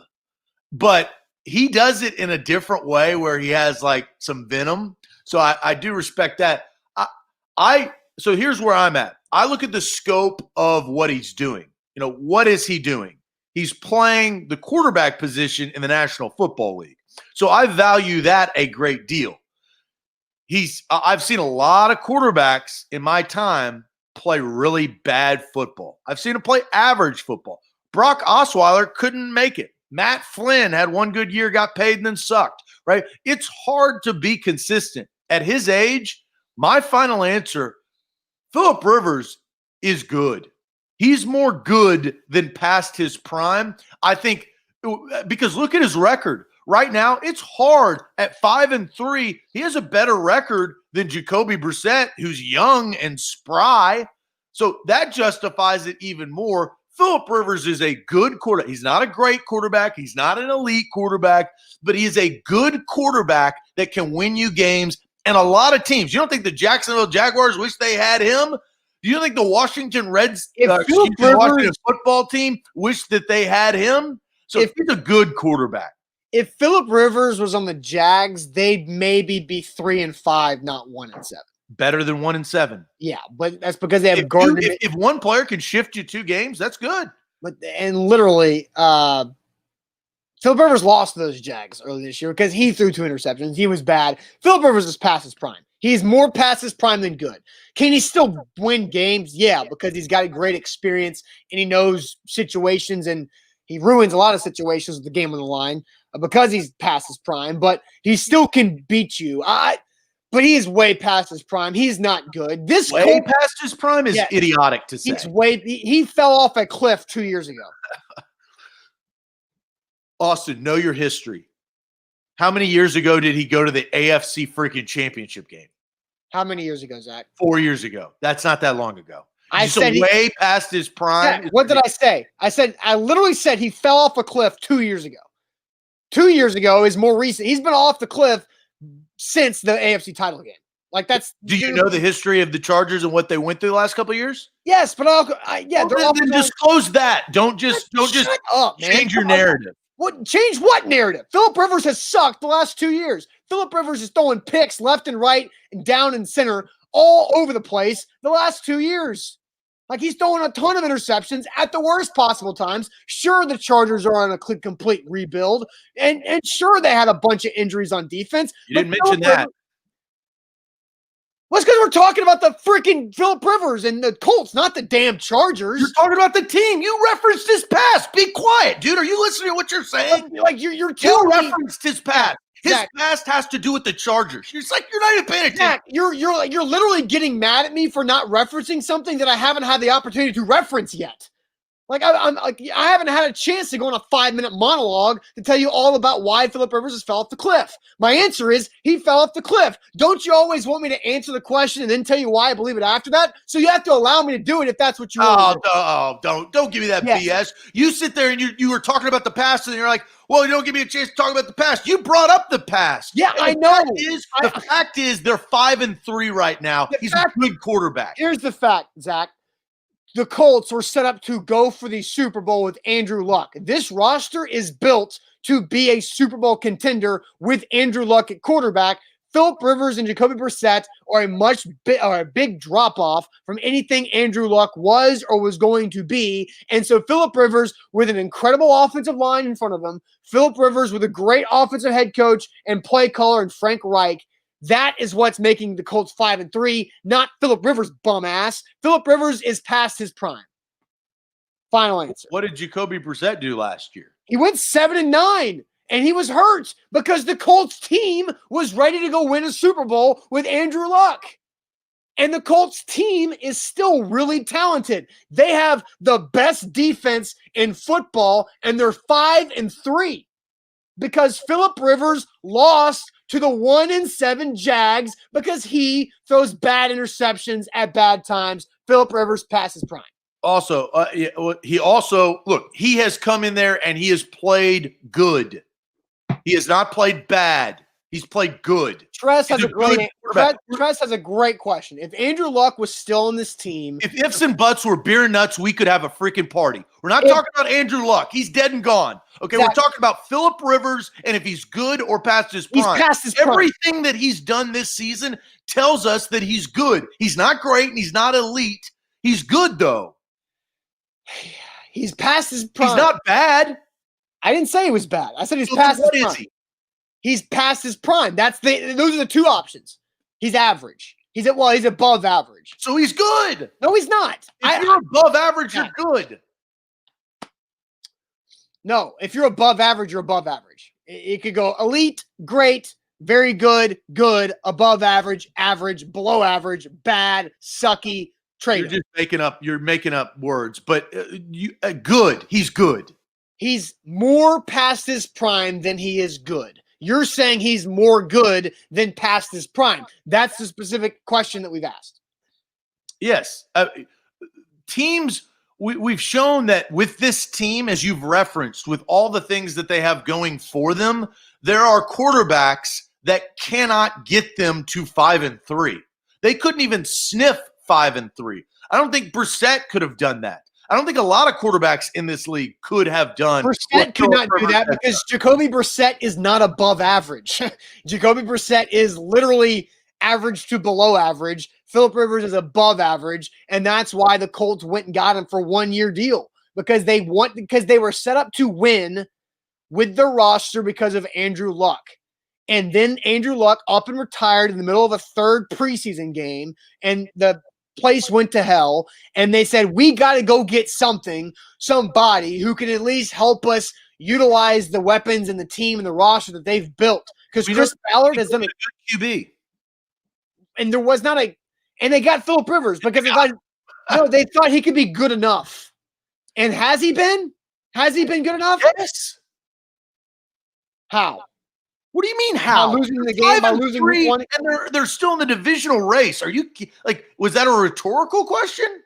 But he does it in a different way where he has like some venom. So I do respect that. So here's where I'm at. I look at the scope of what he's doing. What is he doing? He's playing the quarterback position in the National Football League. So I value that a great deal. I've seen a lot of quarterbacks in my time play really bad football. I've seen him play average football. Brock Osweiler couldn't make it. Matt Flynn had one good year, got paid, and then sucked, right? It's hard to be consistent. At his age, my final answer, Philip Rivers is good. He's more good than past his prime. I think because look at his record. Right now, it's hard. At 5-3, he has a better record than Jacoby Brissett, who's young and spry. So that justifies it even more. Philip Rivers is a good quarterback. He's not a great quarterback. He's not an elite quarterback, but he is a good quarterback that can win you games. And a lot of teams, you don't think the Jacksonville Jaguars wish they had him? Do you think the Washington Washington football team wish that they had him? So he's a good quarterback. If Philip Rivers was on the Jags, they'd maybe be 3-5, not 1-7. Better than 1-7. Yeah, but that's because they have Gardner. If one player can shift you 2 games, that's good. And literally, Philip Rivers lost to those Jags early this year because he threw 2 interceptions. He was bad. Philip Rivers is past his prime. He's more past his prime than good. Can he still win games? Yeah, because he's got a great experience and he knows situations and he ruins a lot of situations with the game on the line because he's past his prime, but he still can beat you. But he is way past his prime. He's not good. Past his prime is idiotic to say. He fell off a cliff 2 years ago. Austin, know your history. How many years ago did he go to the AFC freaking championship game? How many years ago, Zach? 4 years ago. That's not that long ago. I said way past his prime. Yeah, what did I say? I literally said he fell off a cliff 2 years ago. 2 years ago is more recent. He's been off the cliff since the AFC title game. Like that's. Do you know the history of the Chargers and what they went through the last couple of years? Yes, but then disclose that. Don't just change your narrative. Change what narrative? Philip Rivers has sucked the last 2 years. Philip Rivers is throwing picks left and right and down and center all over the place the last 2 years. Like he's throwing a ton of interceptions at the worst possible times. Sure, the Chargers are on a complete rebuild, and sure they had a bunch of injuries on defense. You didn't mention that. Well, it's because we're talking about the freaking Philip Rivers and the Colts, not the damn Chargers. You're talking about the team. You referenced his past. Be quiet, dude. Are you listening to what you're saying? Like you're telling me. Referenced his past. His past has to do with the Chargers. It's like you're not even paying attention. Zach, you're literally getting mad at me for not referencing something that I haven't had the opportunity to reference yet. Like I'm like I haven't had a chance to go on a 5-minute monologue to tell you all about why Philip Rivers has fell off the cliff. My answer is he fell off the cliff. Don't you always want me to answer the question and then tell you why I believe it after that? So you have to allow me to do it if that's what you want. Don't give me that BS. You sit there and you were talking about the past and you're like, well, you don't give me a chance to talk about the past. You brought up the past. Yeah, I know. The fact is they're 5-3 right now. He's a good quarterback. Here's the fact, Zach. The Colts were set up to go for the Super Bowl with Andrew Luck. This roster is built to be a Super Bowl contender with Andrew Luck at quarterback. Philip Rivers and Jacoby Brissett are a big drop-off from anything Andrew Luck was or was going to be. And so Philip Rivers with an incredible offensive line in front of him, Philip Rivers with a great offensive head coach and play caller in Frank Reich, that is what's making the Colts 5-3, not Philip Rivers' bum ass. Philip Rivers is past his prime. Final answer. What did Jacoby Brissett do last year? He went 7-9, and he was hurt because the Colts team was ready to go win a Super Bowl with Andrew Luck. And the Colts team is still really talented. They have the best defense in football, and they're 5-3 because Philip Rivers lost to the 1-7 Jags because he throws bad interceptions at bad times. Philip Rivers passes prime. Also, he has come in there and he has played good. He has not played bad. He's played good. Tress has a great question. If Andrew Luck was still on this team, if ifs and buts were beer and nuts, we could have a freaking party. We're not talking about Andrew Luck. He's dead and gone. Okay, We're talking about Philip Rivers and if he's good or past his prime. He's past his prime. Everything that he's done this season tells us that he's good. He's not great and he's not elite. He's good though. He's past his prime. He's not bad. I didn't say he was bad. I said he's past his prime. Is he? He's past his prime. Those are the two options. He's average. He's above average. So he's good. No, he's not. If you're above average, you're good. No, if you're above average, you're above average. It could go elite, great, very good, good, above average, average, below average, bad, sucky, trade. You're making up words, but good. He's good. He's more past his prime than he is good. You're saying he's more good than past his prime. That's the specific question that we've asked. Yes. Teams, we've shown that with this team, as you've referenced, with all the things that they have going for them, there are quarterbacks that cannot get them to 5-3. They couldn't even sniff 5-3. I don't think Brissett could have done that. I don't think a lot of quarterbacks in this league could have done. Brissett could not do that because Jacoby Brissett is not above average. Jacoby Brissett is literally average to below average. Philip Rivers is above average, and that's why the Colts went and got him for 1-year deal because they were set up to win with the roster because of Andrew Luck. And then Andrew Luck up and retired in the middle of a third preseason game, and the place went to hell, and they said, we got to go get somebody who can at least help us utilize the weapons and the team and the roster that they've built. Because Chris Ballard has done a good QB. And there was not and they got Philip Rivers because they thought he could be good enough. And has he been? Has he been good enough? Yes. How? What do you mean how? By losing the game, by losing week 1. And they're still in the divisional race. Are you was that a rhetorical question?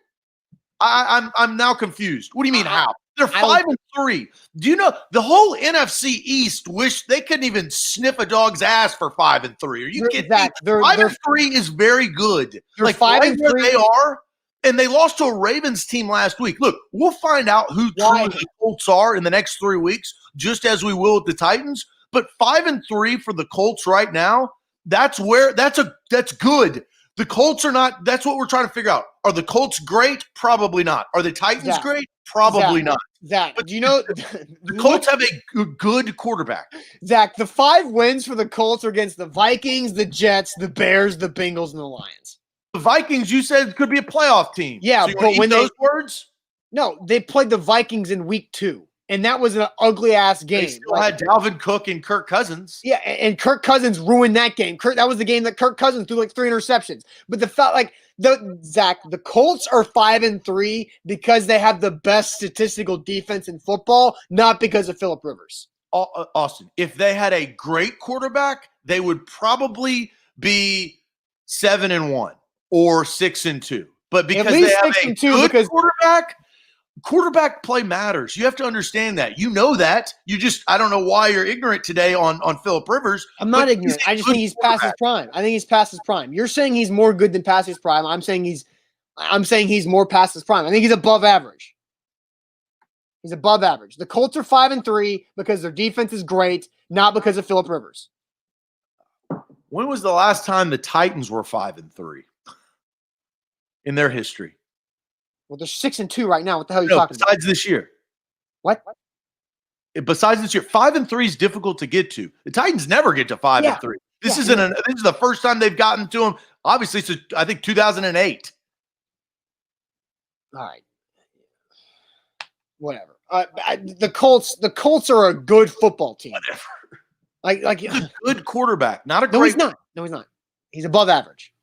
I'm now confused. What do you mean how? They're 5-3. Do you know the whole NFC East wish they couldn't even sniff a dog's ass for 5-3? Are you kidding me? 5-3 is very good. They're 5-3. Where they are, and they lost to a Ravens team last week. Look, we'll find out who the Colts are in the next 3 weeks, just as we will with the Titans. But 5-3 for the Colts right now, that's good. The Colts are not. That's what we're trying to figure out. Are the Colts great? Probably not. Are the Titans great? Probably not. Zach, but do you know the Colts have a good quarterback? Zach, the 5 wins for the Colts are against the Vikings, the Jets, the Bears, the Bengals, and the Lions. The Vikings, you said, could be a playoff team. Yeah, so but when those words, no, they played the Vikings in week 2. And that was an ugly-ass game. They still had Dalvin Cook and Kirk Cousins. Yeah, and Kirk Cousins ruined that game. That was the game that Kirk Cousins threw like 3 interceptions. But The Colts are 5-3 because they have the best statistical defense in football, not because of Phillip Rivers. Austin, if they had a great quarterback, they would probably be 7-1 or 6-2. But because they have a good quarterback play matters. You have to understand that. You know that. I don't know why you're ignorant today on Phillip Rivers. I'm not ignorant. I just think he's past his prime. I think he's past his prime. You're saying he's more good than past his prime. I'm saying he's more past his prime. I think he's above average. He's above average. The Colts are 5-3 because their defense is great, not because of Phillip Rivers. When was the last time the Titans were 5-3 in their history? Well, they're 6-2 right now. What the hell are you talking about? Besides this year. What? Besides this year, 5-3 is difficult to get to. The Titans never get to 5-3. This is the first time they've gotten to them. Obviously, so I think 2008. All right. Whatever. The Colts are a good football team. Whatever. He's a good quarterback, not a great. No, he's not. No, he's not. He's above average.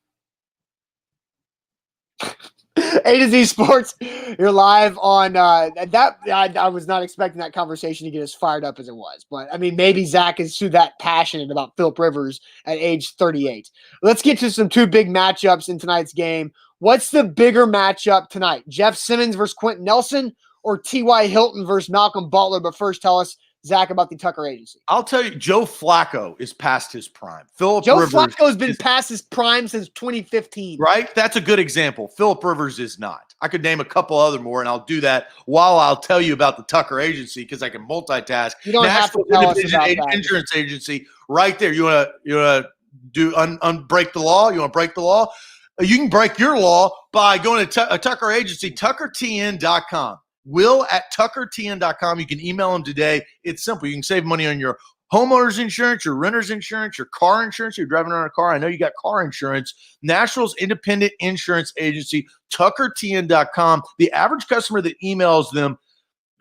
A to Z Sports, you're live on that. I was not expecting that conversation to get as fired up as it was, but I mean, maybe Zach is too that passionate about Phillip Rivers at age 38. Let's get to some two big matchups in tonight's game. What's the bigger matchup tonight? Jeff Simmons versus Quentin Nelson or T.Y. Hilton versus Malcolm Butler? But first, tell us, Zach, about the Tucker Agency. I'll tell you, Joe Flacco is past his prime. Joe Flacco has been past his prime since 2015. Right? That's a good example. Phillip Rivers is not. I could name a couple other more, and I'll do that while I'll tell you about the Tucker Agency because I can multitask. You don't have to tell us about that. Insurance Agency right there. You want to do unbreak the law? You want to break the law? You can break your law by going to Tucker Agency, tuckertn.com. Will at tuckertn.com. You can email them today. It's simple. You can save money on your homeowner's insurance, your renter's insurance, your car insurance. You're driving around a car. I know you got car insurance. Nashville's independent insurance agency, tuckertn.com. The average customer that emails them,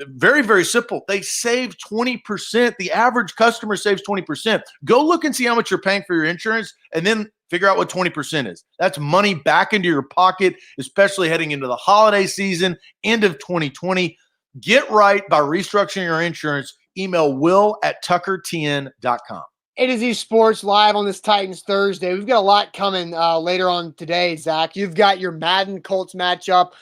very, very simple. They save 20%. The average customer saves 20%. Go look and see how much you're paying for your insurance and then figure out what 20% is. That's money back into your pocket, especially heading into the holiday season, end of 2020. Get right by restructuring your insurance. Email will at tuckertn.com. A to Z Sports live on this Titans Thursday. We've got a lot coming later on today, Zach. You've got your Madden Colts matchup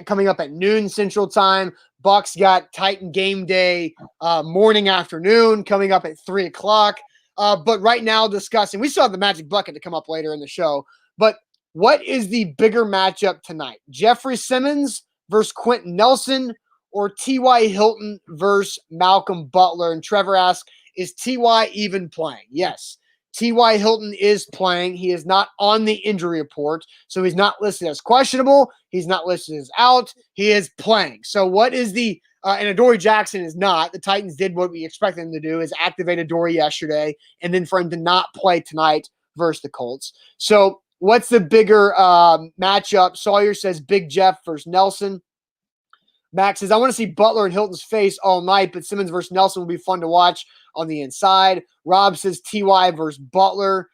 coming up at noon Central Time. Bucks got Titan game day morning, afternoon, coming up at 3 o'clock. But right now discussing, we still have the Magic Bucket to come up later in the show. But what is the bigger matchup tonight? Jeffrey Simmons versus Quentin Nelson or T.Y. Hilton versus Malcolm Butler? And Trevor asks, is T.Y. even playing? Yes. T.Y. Hilton is playing. He is not on the injury report, so he's not listed as questionable. He's not listed as out. He is playing. So what is the and Adoree Jackson is not. The Titans did what we expected them to do, is activate Adoree yesterday, and then for him to not play tonight versus the Colts. So what's the bigger matchup? Sawyer says Big Jeff versus Nelson. Max says, I want to see Butler and Hilton's face all night, but Simmons versus Nelson will be fun to watch on the inside. Rob says T.Y. versus Butler.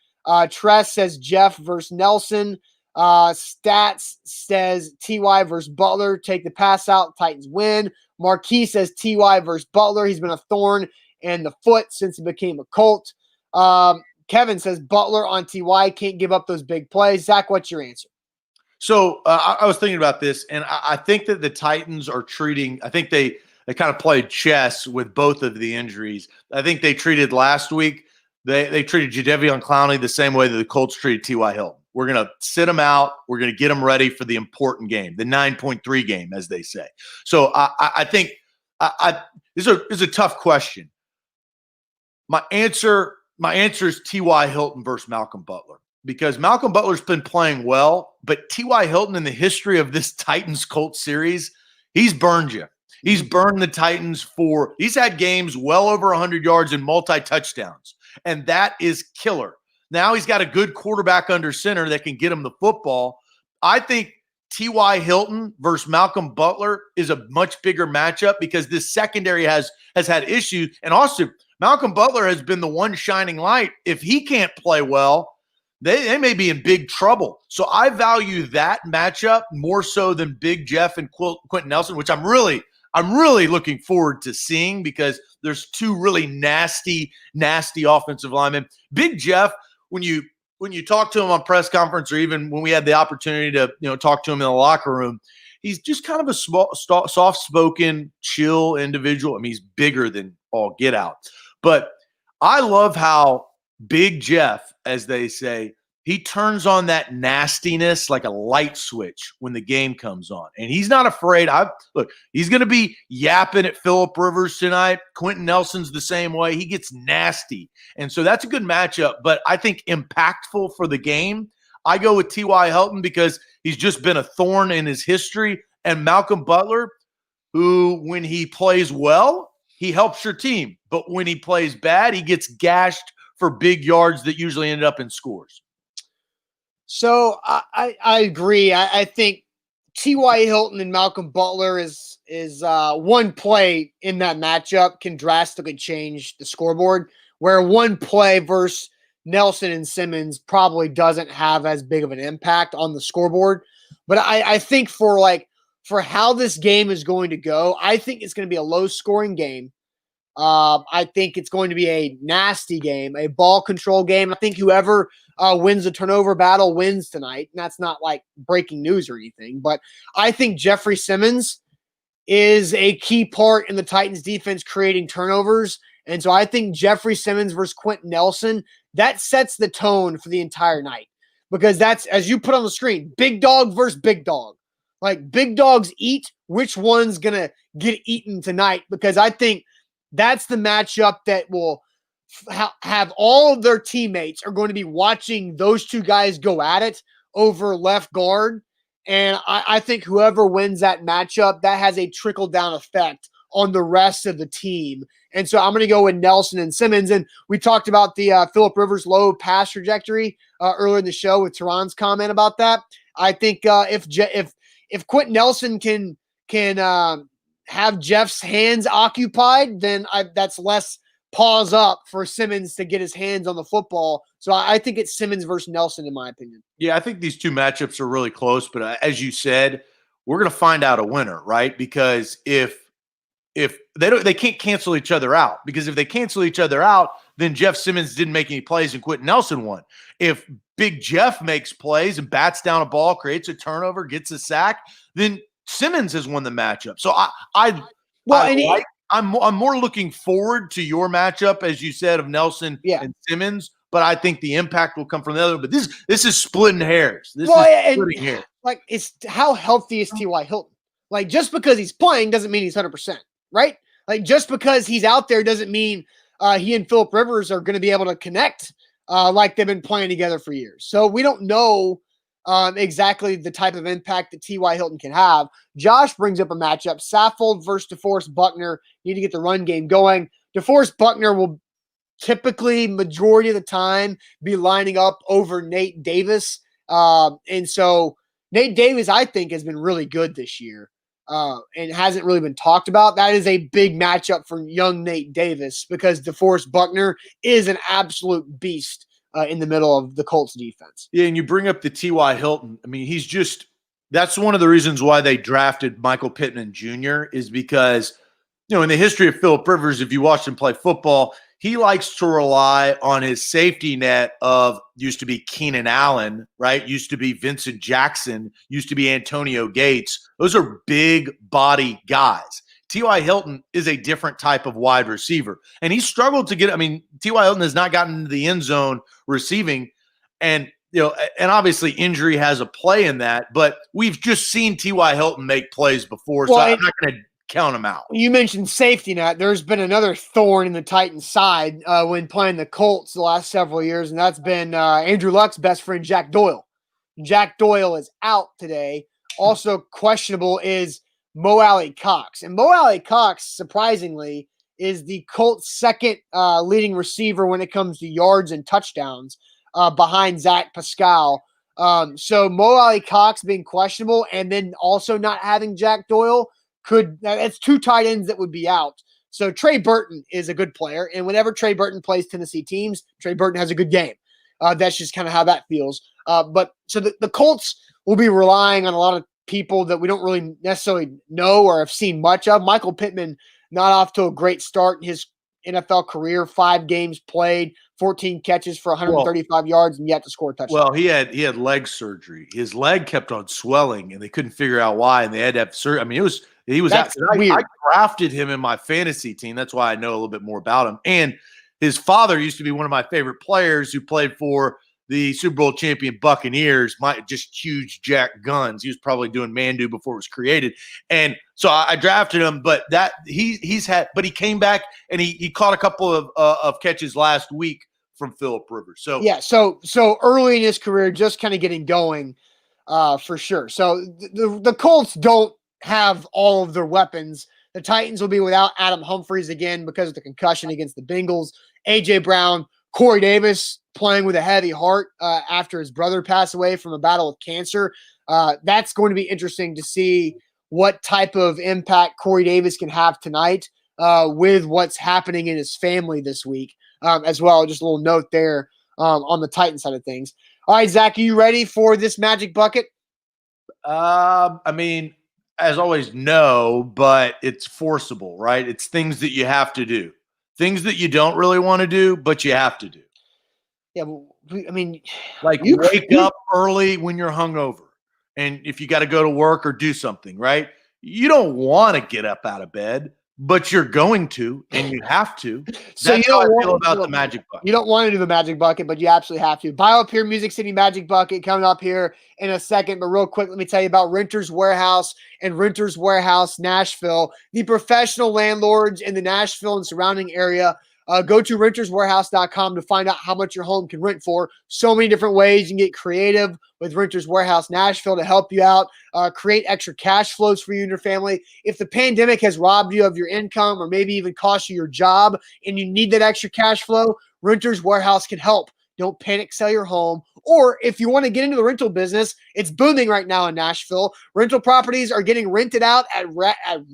Tress says Jeff versus Nelson. Stats says T.Y. versus Butler. Take the pass out. Titans win. Marquis says T.Y. versus Butler. He's been a thorn in the foot since he became a Colt. Kevin says Butler on T.Y. Can't give up those big plays. Zach, what's your answer? So I was thinking about this, and I think that the Titans are treating – I think they kind of played chess with both of the injuries. I think they treated last week – they treated Jadeveon Clowney the same way that the Colts treated T.Y. Hilton. We're going to sit him out. We're going to get him ready for the important game, the 9.3 game, as they say. So I think this is a tough question. My answer is T.Y. Hilton versus Malcolm Butler. Because Malcolm Butler's been playing well, but T.Y. Hilton in the history of this Titans-Colts series, he's burned you. He's burned the Titans he's had games well over 100 yards and multi-touchdowns, and that is killer. Now he's got a good quarterback under center that can get him the football. I think T.Y. Hilton versus Malcolm Butler is a much bigger matchup because this secondary has had issues. And also, Malcolm Butler has been the one shining light. If he can't play well, they may be in big trouble. So I value that matchup more so than Big Jeff and Quentin Nelson, which I'm really looking forward to seeing because there's two really nasty offensive linemen. Big Jeff, when you talk to him on press conference or even when we had the opportunity to talk to him in the locker room, he's just kind of a soft-spoken, chill individual. I mean, he's bigger than all get out. But I love how Big Jeff, as they say, he turns on that nastiness like a light switch when the game comes on. And he's not afraid. Look, he's going to be yapping at Phillip Rivers tonight. Quentin Nelson's the same way. He gets nasty. And so that's a good matchup. But I think impactful for the game, I go with T.Y. Hilton because he's just been a thorn in his history. And Malcolm Butler, who when he plays well, he helps your team. But when he plays bad, he gets gashed for big yards that usually end up in scores. So I agree. I think T.Y. Hilton and Malcolm Butler is one play in that matchup can drastically change the scoreboard, where one play versus Nelson and Simmons probably doesn't have as big of an impact on the scoreboard. But I think for how this game is going to go, I think it's going to be a low-scoring game. I think it's going to be a nasty game, a ball control game. I think whoever wins the turnover battle wins tonight. And that's not like breaking news or anything. But I think Jeffrey Simmons is a key part in the Titans defense creating turnovers. And so I think Jeffrey Simmons versus Quentin Nelson, that sets the tone for the entire night. Because that's, as you put on the screen, big dog versus big dog. Like big dogs eat, which one's going to get eaten tonight? Because I think that's the matchup that will have all of their teammates are going to be watching those two guys go at it over left guard. And I think whoever wins that matchup, that has a trickle-down effect on the rest of the team. And so I'm going to go with Nelson and Simmons. And we talked about the Phillip Rivers low pass trajectory earlier in the show with Teron's comment about that. I think if Quentin Nelson can have Jeff's hands occupied, then that's less pause up for Simmons to get his hands on the football. So I think it's Simmons versus Nelson, in my opinion. Yeah, I think these two matchups are really close. But as you said, we're going to find out a winner, right? Because if they can't cancel each other out, because if they cancel each other out, then Jeff Simmons didn't make any plays and Quentin Nelson won. If Big Jeff makes plays and bats down a ball, creates a turnover, gets a sack, then Simmons has won the matchup. So I'm more looking forward to your matchup, as you said, of Nelson and Simmons. But I think the impact will come from the other. But this is splitting hairs. This is splitting hairs. Like, it's how healthy is T.Y. Hilton? Like, just because he's playing doesn't mean he's 100%, right? Like, just because he's out there doesn't mean he and Phillip Rivers are going to be able to connect like they've been playing together for years. So we don't know exactly the type of impact that T.Y. Hilton can have. Josh brings up a matchup, Saffold versus DeForest Buckner. Need to get the run game going. DeForest Buckner will typically, majority of the time, be lining up over Nate Davis. And so Nate Davis, I think, has been really good this year and hasn't really been talked about. That is a big matchup for young Nate Davis because DeForest Buckner is an absolute beast in the middle of the Colts defense. Yeah, and you bring up the T.Y. Hilton. I mean, that's one of the reasons why they drafted Michael Pittman Jr. is because, in the history of Phillip Rivers, if you watch him play football, he likes to rely on his safety net of used to be Keenan Allen, right? Used to be Vincent Jackson, used to be Antonio Gates. Those are big body guys. T.Y. Hilton is a different type of wide receiver. And he struggled to get, T.Y. Hilton has not gotten into the end zone receiving. And, and obviously injury has a play in that, but we've just seen T.Y. Hilton make plays before. So I'm not going to count him out. You mentioned safety net. There's been another thorn in the Titans side when playing the Colts the last several years, and that's been Andrew Luck's best friend, Jack Doyle. Jack Doyle is out today. Also questionable is Mo Alley Cox. And Mo Alley Cox, surprisingly, is the Colts' second leading receiver when it comes to yards and touchdowns behind Zach Pascal. So Mo Alley Cox being questionable and then also not having Jack Doyle that's two tight ends that would be out. So Trey Burton is a good player. And whenever Trey Burton plays Tennessee teams, Trey Burton has a good game. That's just kind of how that feels. But so the Colts will be relying on a lot of people that we don't really necessarily know or have seen much of. Michael Pittman not off to a great start in his NFL career. 5 games played, 14 catches for 135 yards, and yet to score a touchdown. Well, he had leg surgery. His leg kept on swelling, and they couldn't figure out why, and they had to have surgery. I mean, he was That's out. weird. I drafted him in my fantasy team. That's why I know a little bit more about him. And his father used to be one of my favorite players who played for the Super Bowl champion Buccaneers, just huge jack guns. He was probably doing Mandu before it was created. And so I drafted him, but he came back and he caught a couple of catches last week from Phillip Rivers. So yeah, so early in his career, just kind of getting going, for sure. So the Colts don't have all of their weapons. The Titans will be without Adam Humphries again because of the concussion against the Bengals. AJ Brown, Corey Davis playing with a heavy heart after his brother passed away from a battle with cancer. That's going to be interesting to see what type of impact Corey Davis can have tonight with what's happening in his family this week as well. Just a little note there on the Titan side of things. All right, Zach, are you ready for this magic bucket? I mean, as always, no, but it's forcible, right? It's things that you have to do. Things that you don't really want to do, but you have to do. Yeah, I mean, like wake up early when you're hungover. And if you got to go to work or do something, right? You don't want to get up out of bed, but you're going to, and you have to. So That's how I feel about the magic bucket. You don't want to do the magic bucket, but you absolutely have to. BioPure Music City Magic Bucket coming up here in a second. But real quick, let me tell you about Renters Warehouse and Renters Warehouse Nashville, the professional landlords in the Nashville and surrounding area. Go to renterswarehouse.com to find out how much your home can rent for. So many different ways. You can get creative with Renters Warehouse Nashville to help you out, create extra cash flows for you and your family. If the pandemic has robbed you of your income or maybe even cost you your job and you need that extra cash flow, Renters Warehouse can help. Don't panic, sell your home. Or if you want to get into the rental business, it's booming right now in Nashville. Rental properties are getting rented out at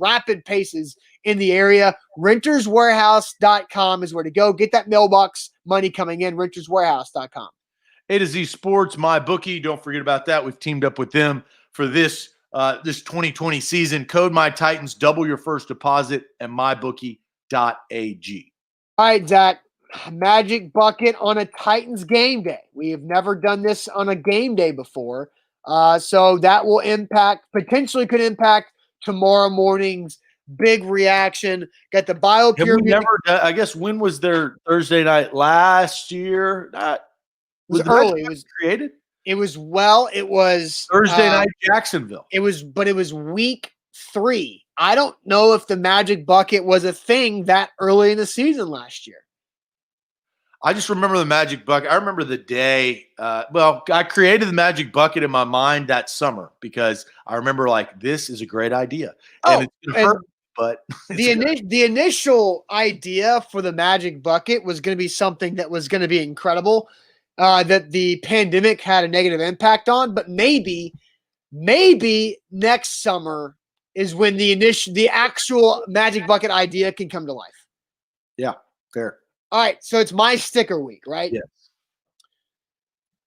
rapid paces in the area. Renterswarehouse.com is where to go. Get that mailbox money coming in, renterswarehouse.com. A to Z Sports, my bookie. Don't forget about that. We've teamed up with them for this 2020 season. Code MyTitans, double your first deposit at mybookie.ag. All right, Zach. Magic bucket on a Titans game day. We have never done this on a game day before. So that will potentially could impact tomorrow morning's big reaction. Got the BioPure. I guess when was their Thursday night last year? Was early. It was created. It was Thursday night Jacksonville. It was week 3. I don't know if the Magic Bucket was a thing that early in the season last year. I just remember the Magic Bucket. I remember the day. I created the Magic Bucket in my mind that summer because I remember this is a great idea. And it's going to hurt, but the initial idea for the Magic Bucket was going to be something that was going to be incredible, that the pandemic had a negative impact on. But maybe next summer is when the actual Magic Bucket idea can come to life. Yeah, fair. All right, so it's my sticker week, right? Yes.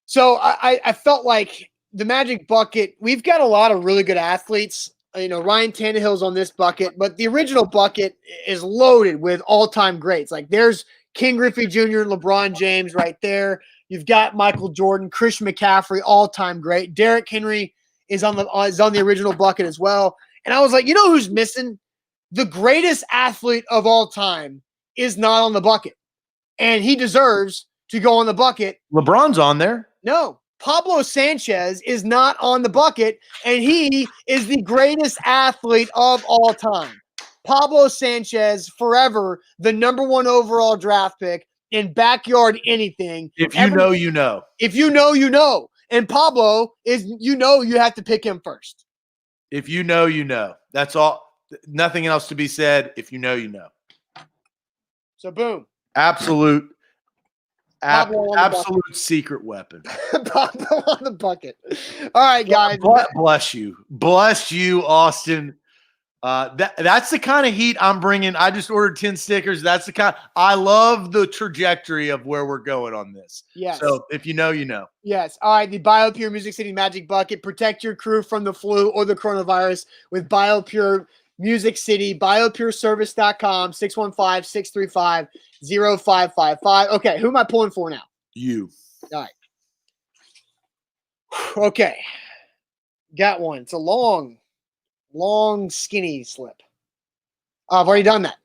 So I felt like the Magic Bucket, we've got a lot of really good athletes. Ryan Tannehill's on this bucket, but the original bucket is loaded with all-time greats. Like there's King Griffey Jr. and LeBron James right there. You've got Michael Jordan, Christian McCaffrey, all-time great. Derrick Henry is on the original bucket as well. And I was like, you know who's missing? The greatest athlete of all time is not on the bucket. And he deserves to go on the bucket. LeBron's on there. No, Pablo Sanchez is not on the bucket, and he is the greatest athlete of all time. Pablo Sanchez, forever the number 1 overall draft pick in backyard anything. If you know, you know. If you know, you know. And Pablo is, you have to pick him first. If you know, you know. That's all. Nothing else to be said. If you know, you know. So boom. Absolute secret weapon. Pablo on the bucket. All right, guys. Bless you, Austin. That's the kind of heat I'm bringing. I just ordered 10 stickers. That's the kind. I love the trajectory of where we're going on this. Yes. So if you know, you know. Yes. All right. The BioPure Music City Magic Bucket. Protect your crew from the flu or the coronavirus with BioPure Music City. BioPureService.com. 615-635-0555. Okay. Who am I pulling for now? You. All right. Okay. Got one. It's a long, skinny slip. I've already done that.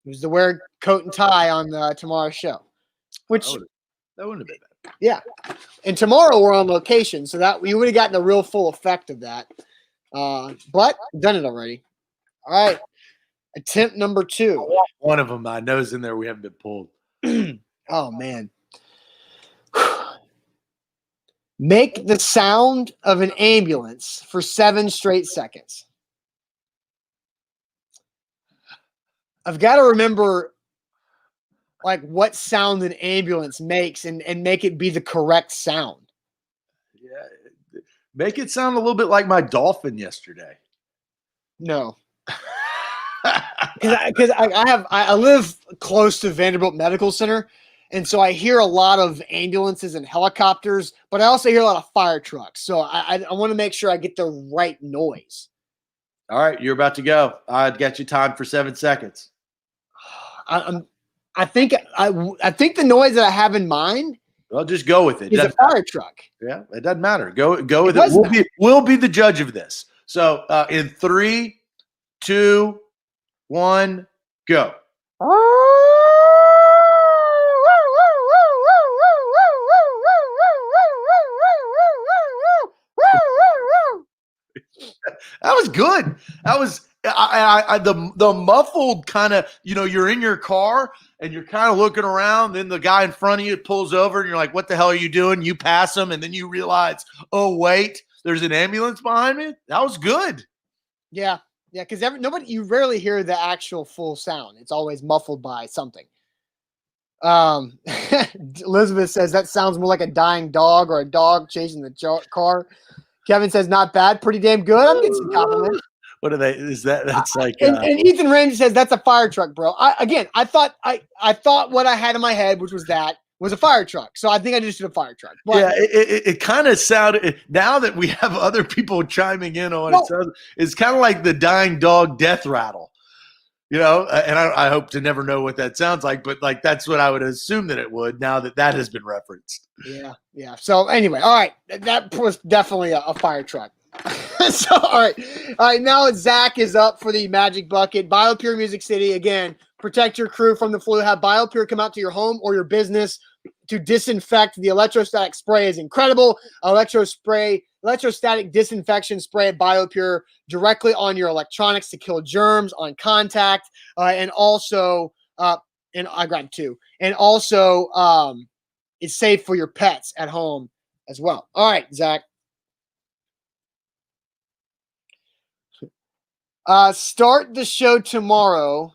It was to wear coat and tie on tomorrow's show. Which that wouldn't have been bad. Yeah. And tomorrow we're on location, so that you would have gotten the real full effect of that. But I've done it already. All right. Attempt number 2. One of them, my nose in there, we haven't been pulled. Oh, man. Make the sound of an ambulance for 7 straight seconds. I've got to remember like what sound an ambulance makes and make it be the correct sound. Yeah. Make it sound a little bit like my dolphin yesterday. No. Because I live close to Vanderbilt Medical Center, and so I hear a lot of ambulances and helicopters, but I also hear a lot of fire trucks. So I want to make sure I get the right noise. All right, you're about to go. I'd get you time for 7 seconds. I think the noise that I have in mind. Well, just go with it. Is a fire truck. Yeah, it doesn't matter. Go with it. We'll be the judge of this. So in 3, 2, 1, go. That was good. That was the muffled kind of, you're in your car and you're kind of looking around. Then the guy in front of you pulls over and you're like, what the hell are you doing? You pass him and then you realize, oh, wait, there's an ambulance behind me. That was good. Yeah. Yeah. Because you rarely hear the actual full sound. It's always muffled by something. Elizabeth says that sounds more like a dying dog or a dog chasing the car. Kevin says not bad, pretty damn good. I'm getting some compliments. What are they? That's like and Ethan Ramsey says that's a fire truck, bro. I thought what I had in my head, which was a fire truck. So I think I just did a fire truck. But, yeah, it kind of sounded, now that we have other people chiming in on it, it's kind of like the dying dog death rattle. And I hope to never know what that sounds like, but like that's what I would assume that it would now that has been referenced. Yeah. So anyway, all right, that was definitely a fire truck. So all right. Now Zach is up for the Magic Bucket. BioPure Music City again. Protect your crew from the flu. Have BioPure come out to your home or your business to disinfect. The electrostatic spray is incredible. Electrostatic disinfection spray at BioPure directly on your electronics to kill germs on contact, and also, and I grabbed 2, and also it's safe for your pets at home as well. All right, Zach. Start the show tomorrow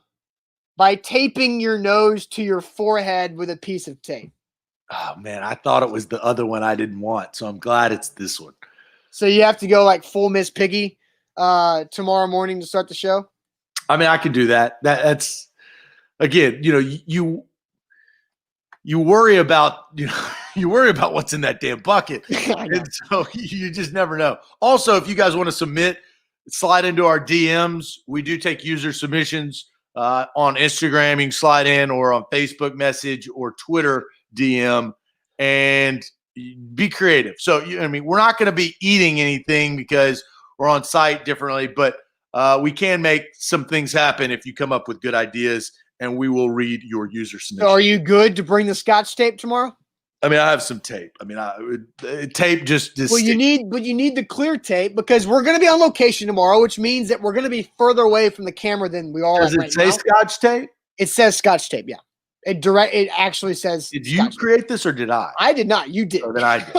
by taping your nose to your forehead with a piece of tape. Oh, man, I thought it was the other one I didn't want, so I'm glad it's this one. So you have to go like full Miss Piggy tomorrow morning to start the show? I mean, I could do that. That's, again, you worry about, you worry about what's in that damn bucket. And so you just never know. Also, if you guys want to submit, slide into our DMs. We do take user submissions on Instagram. You can slide in, or on Facebook message or Twitter DM, and be creative. So, we're not going to be eating anything because we're on site differently, but we can make some things happen if you come up with good ideas, and we will read your user submission. So are you good to bring the Scotch tape tomorrow? I have some tape. Tape just. Well, you need the clear tape because we're going to be on location tomorrow, which means that we're going to be further away from the camera than we are. Does it say Scotch tape? It says Scotch tape. Yeah, it actually says. Did you create this or did I? I did not. You did. Oh, then I did.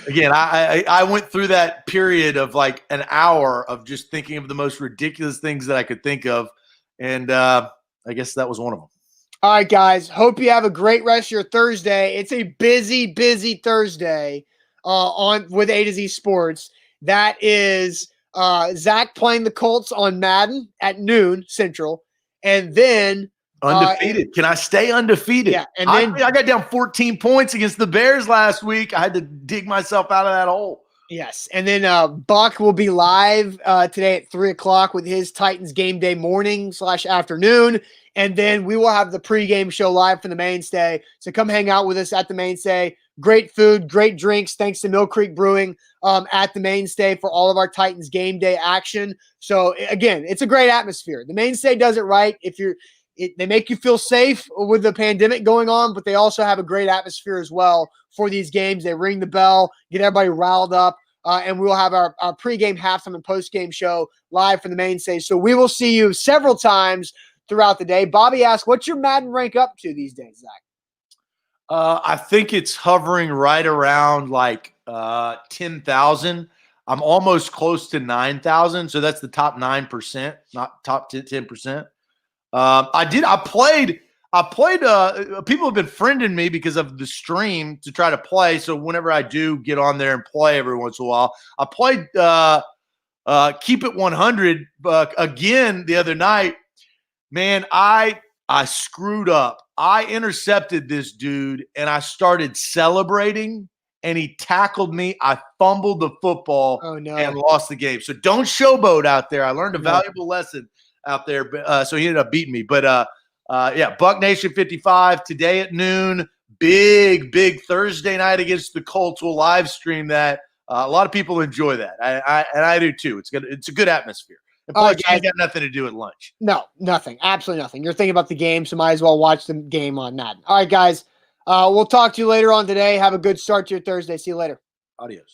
Again, I went through that period of like an hour of just thinking of the most ridiculous things that I could think of, and I guess that was one of them. All right, guys. Hope you have a great rest of your Thursday. It's a busy Thursday with A to Z Sports. That is Zach playing the Colts on Madden at noon Central, and then undefeated. Can I stay undefeated? Yeah, and then I got down 14 points against the Bears last week. I had to dig myself out of that hole. Yes, and then Buck will be live today at 3:00 with his Titans game day morning/afternoon, and then we will have the pregame show live from the Mainstay. So come hang out with us at the Mainstay. Great food, great drinks. Thanks to Mill Creek Brewing at the Mainstay for all of our Titans game day action. So again, it's a great atmosphere. The Mainstay does it right. They make you feel safe with the pandemic going on, but they also have a great atmosphere as well for these games. They ring the bell, get everybody riled up, and we will have our pregame, halftime, and postgame show live from the Mainstay. So we will see you several times throughout the day. Bobby asked, what's your Madden rank up to these days, Zach? I think it's hovering right around like 10,000. I'm almost close to 9,000, so that's the top 9%, not top 10%. I played. People have been friending me because of the stream to try to play. So whenever I do get on there and play every once in a while, I played Keep It 100 again the other night. Man, I screwed up. I intercepted this dude and I started celebrating and he tackled me. I fumbled the football and lost the game. So don't showboat out there. I learned a valuable lesson out there. So he ended up beating me. But yeah, Buck Nation 55 today at noon. Big Thursday night against the Colts. We'll live stream that. A lot of people enjoy that. And I do too. It's a good atmosphere. And plus, you ain't got nothing to do at lunch. No, nothing. Absolutely nothing. You're thinking about the game, so might as well watch the game on Madden. All right, guys. We'll talk to you later on today. Have a good start to your Thursday. See you later. Adios.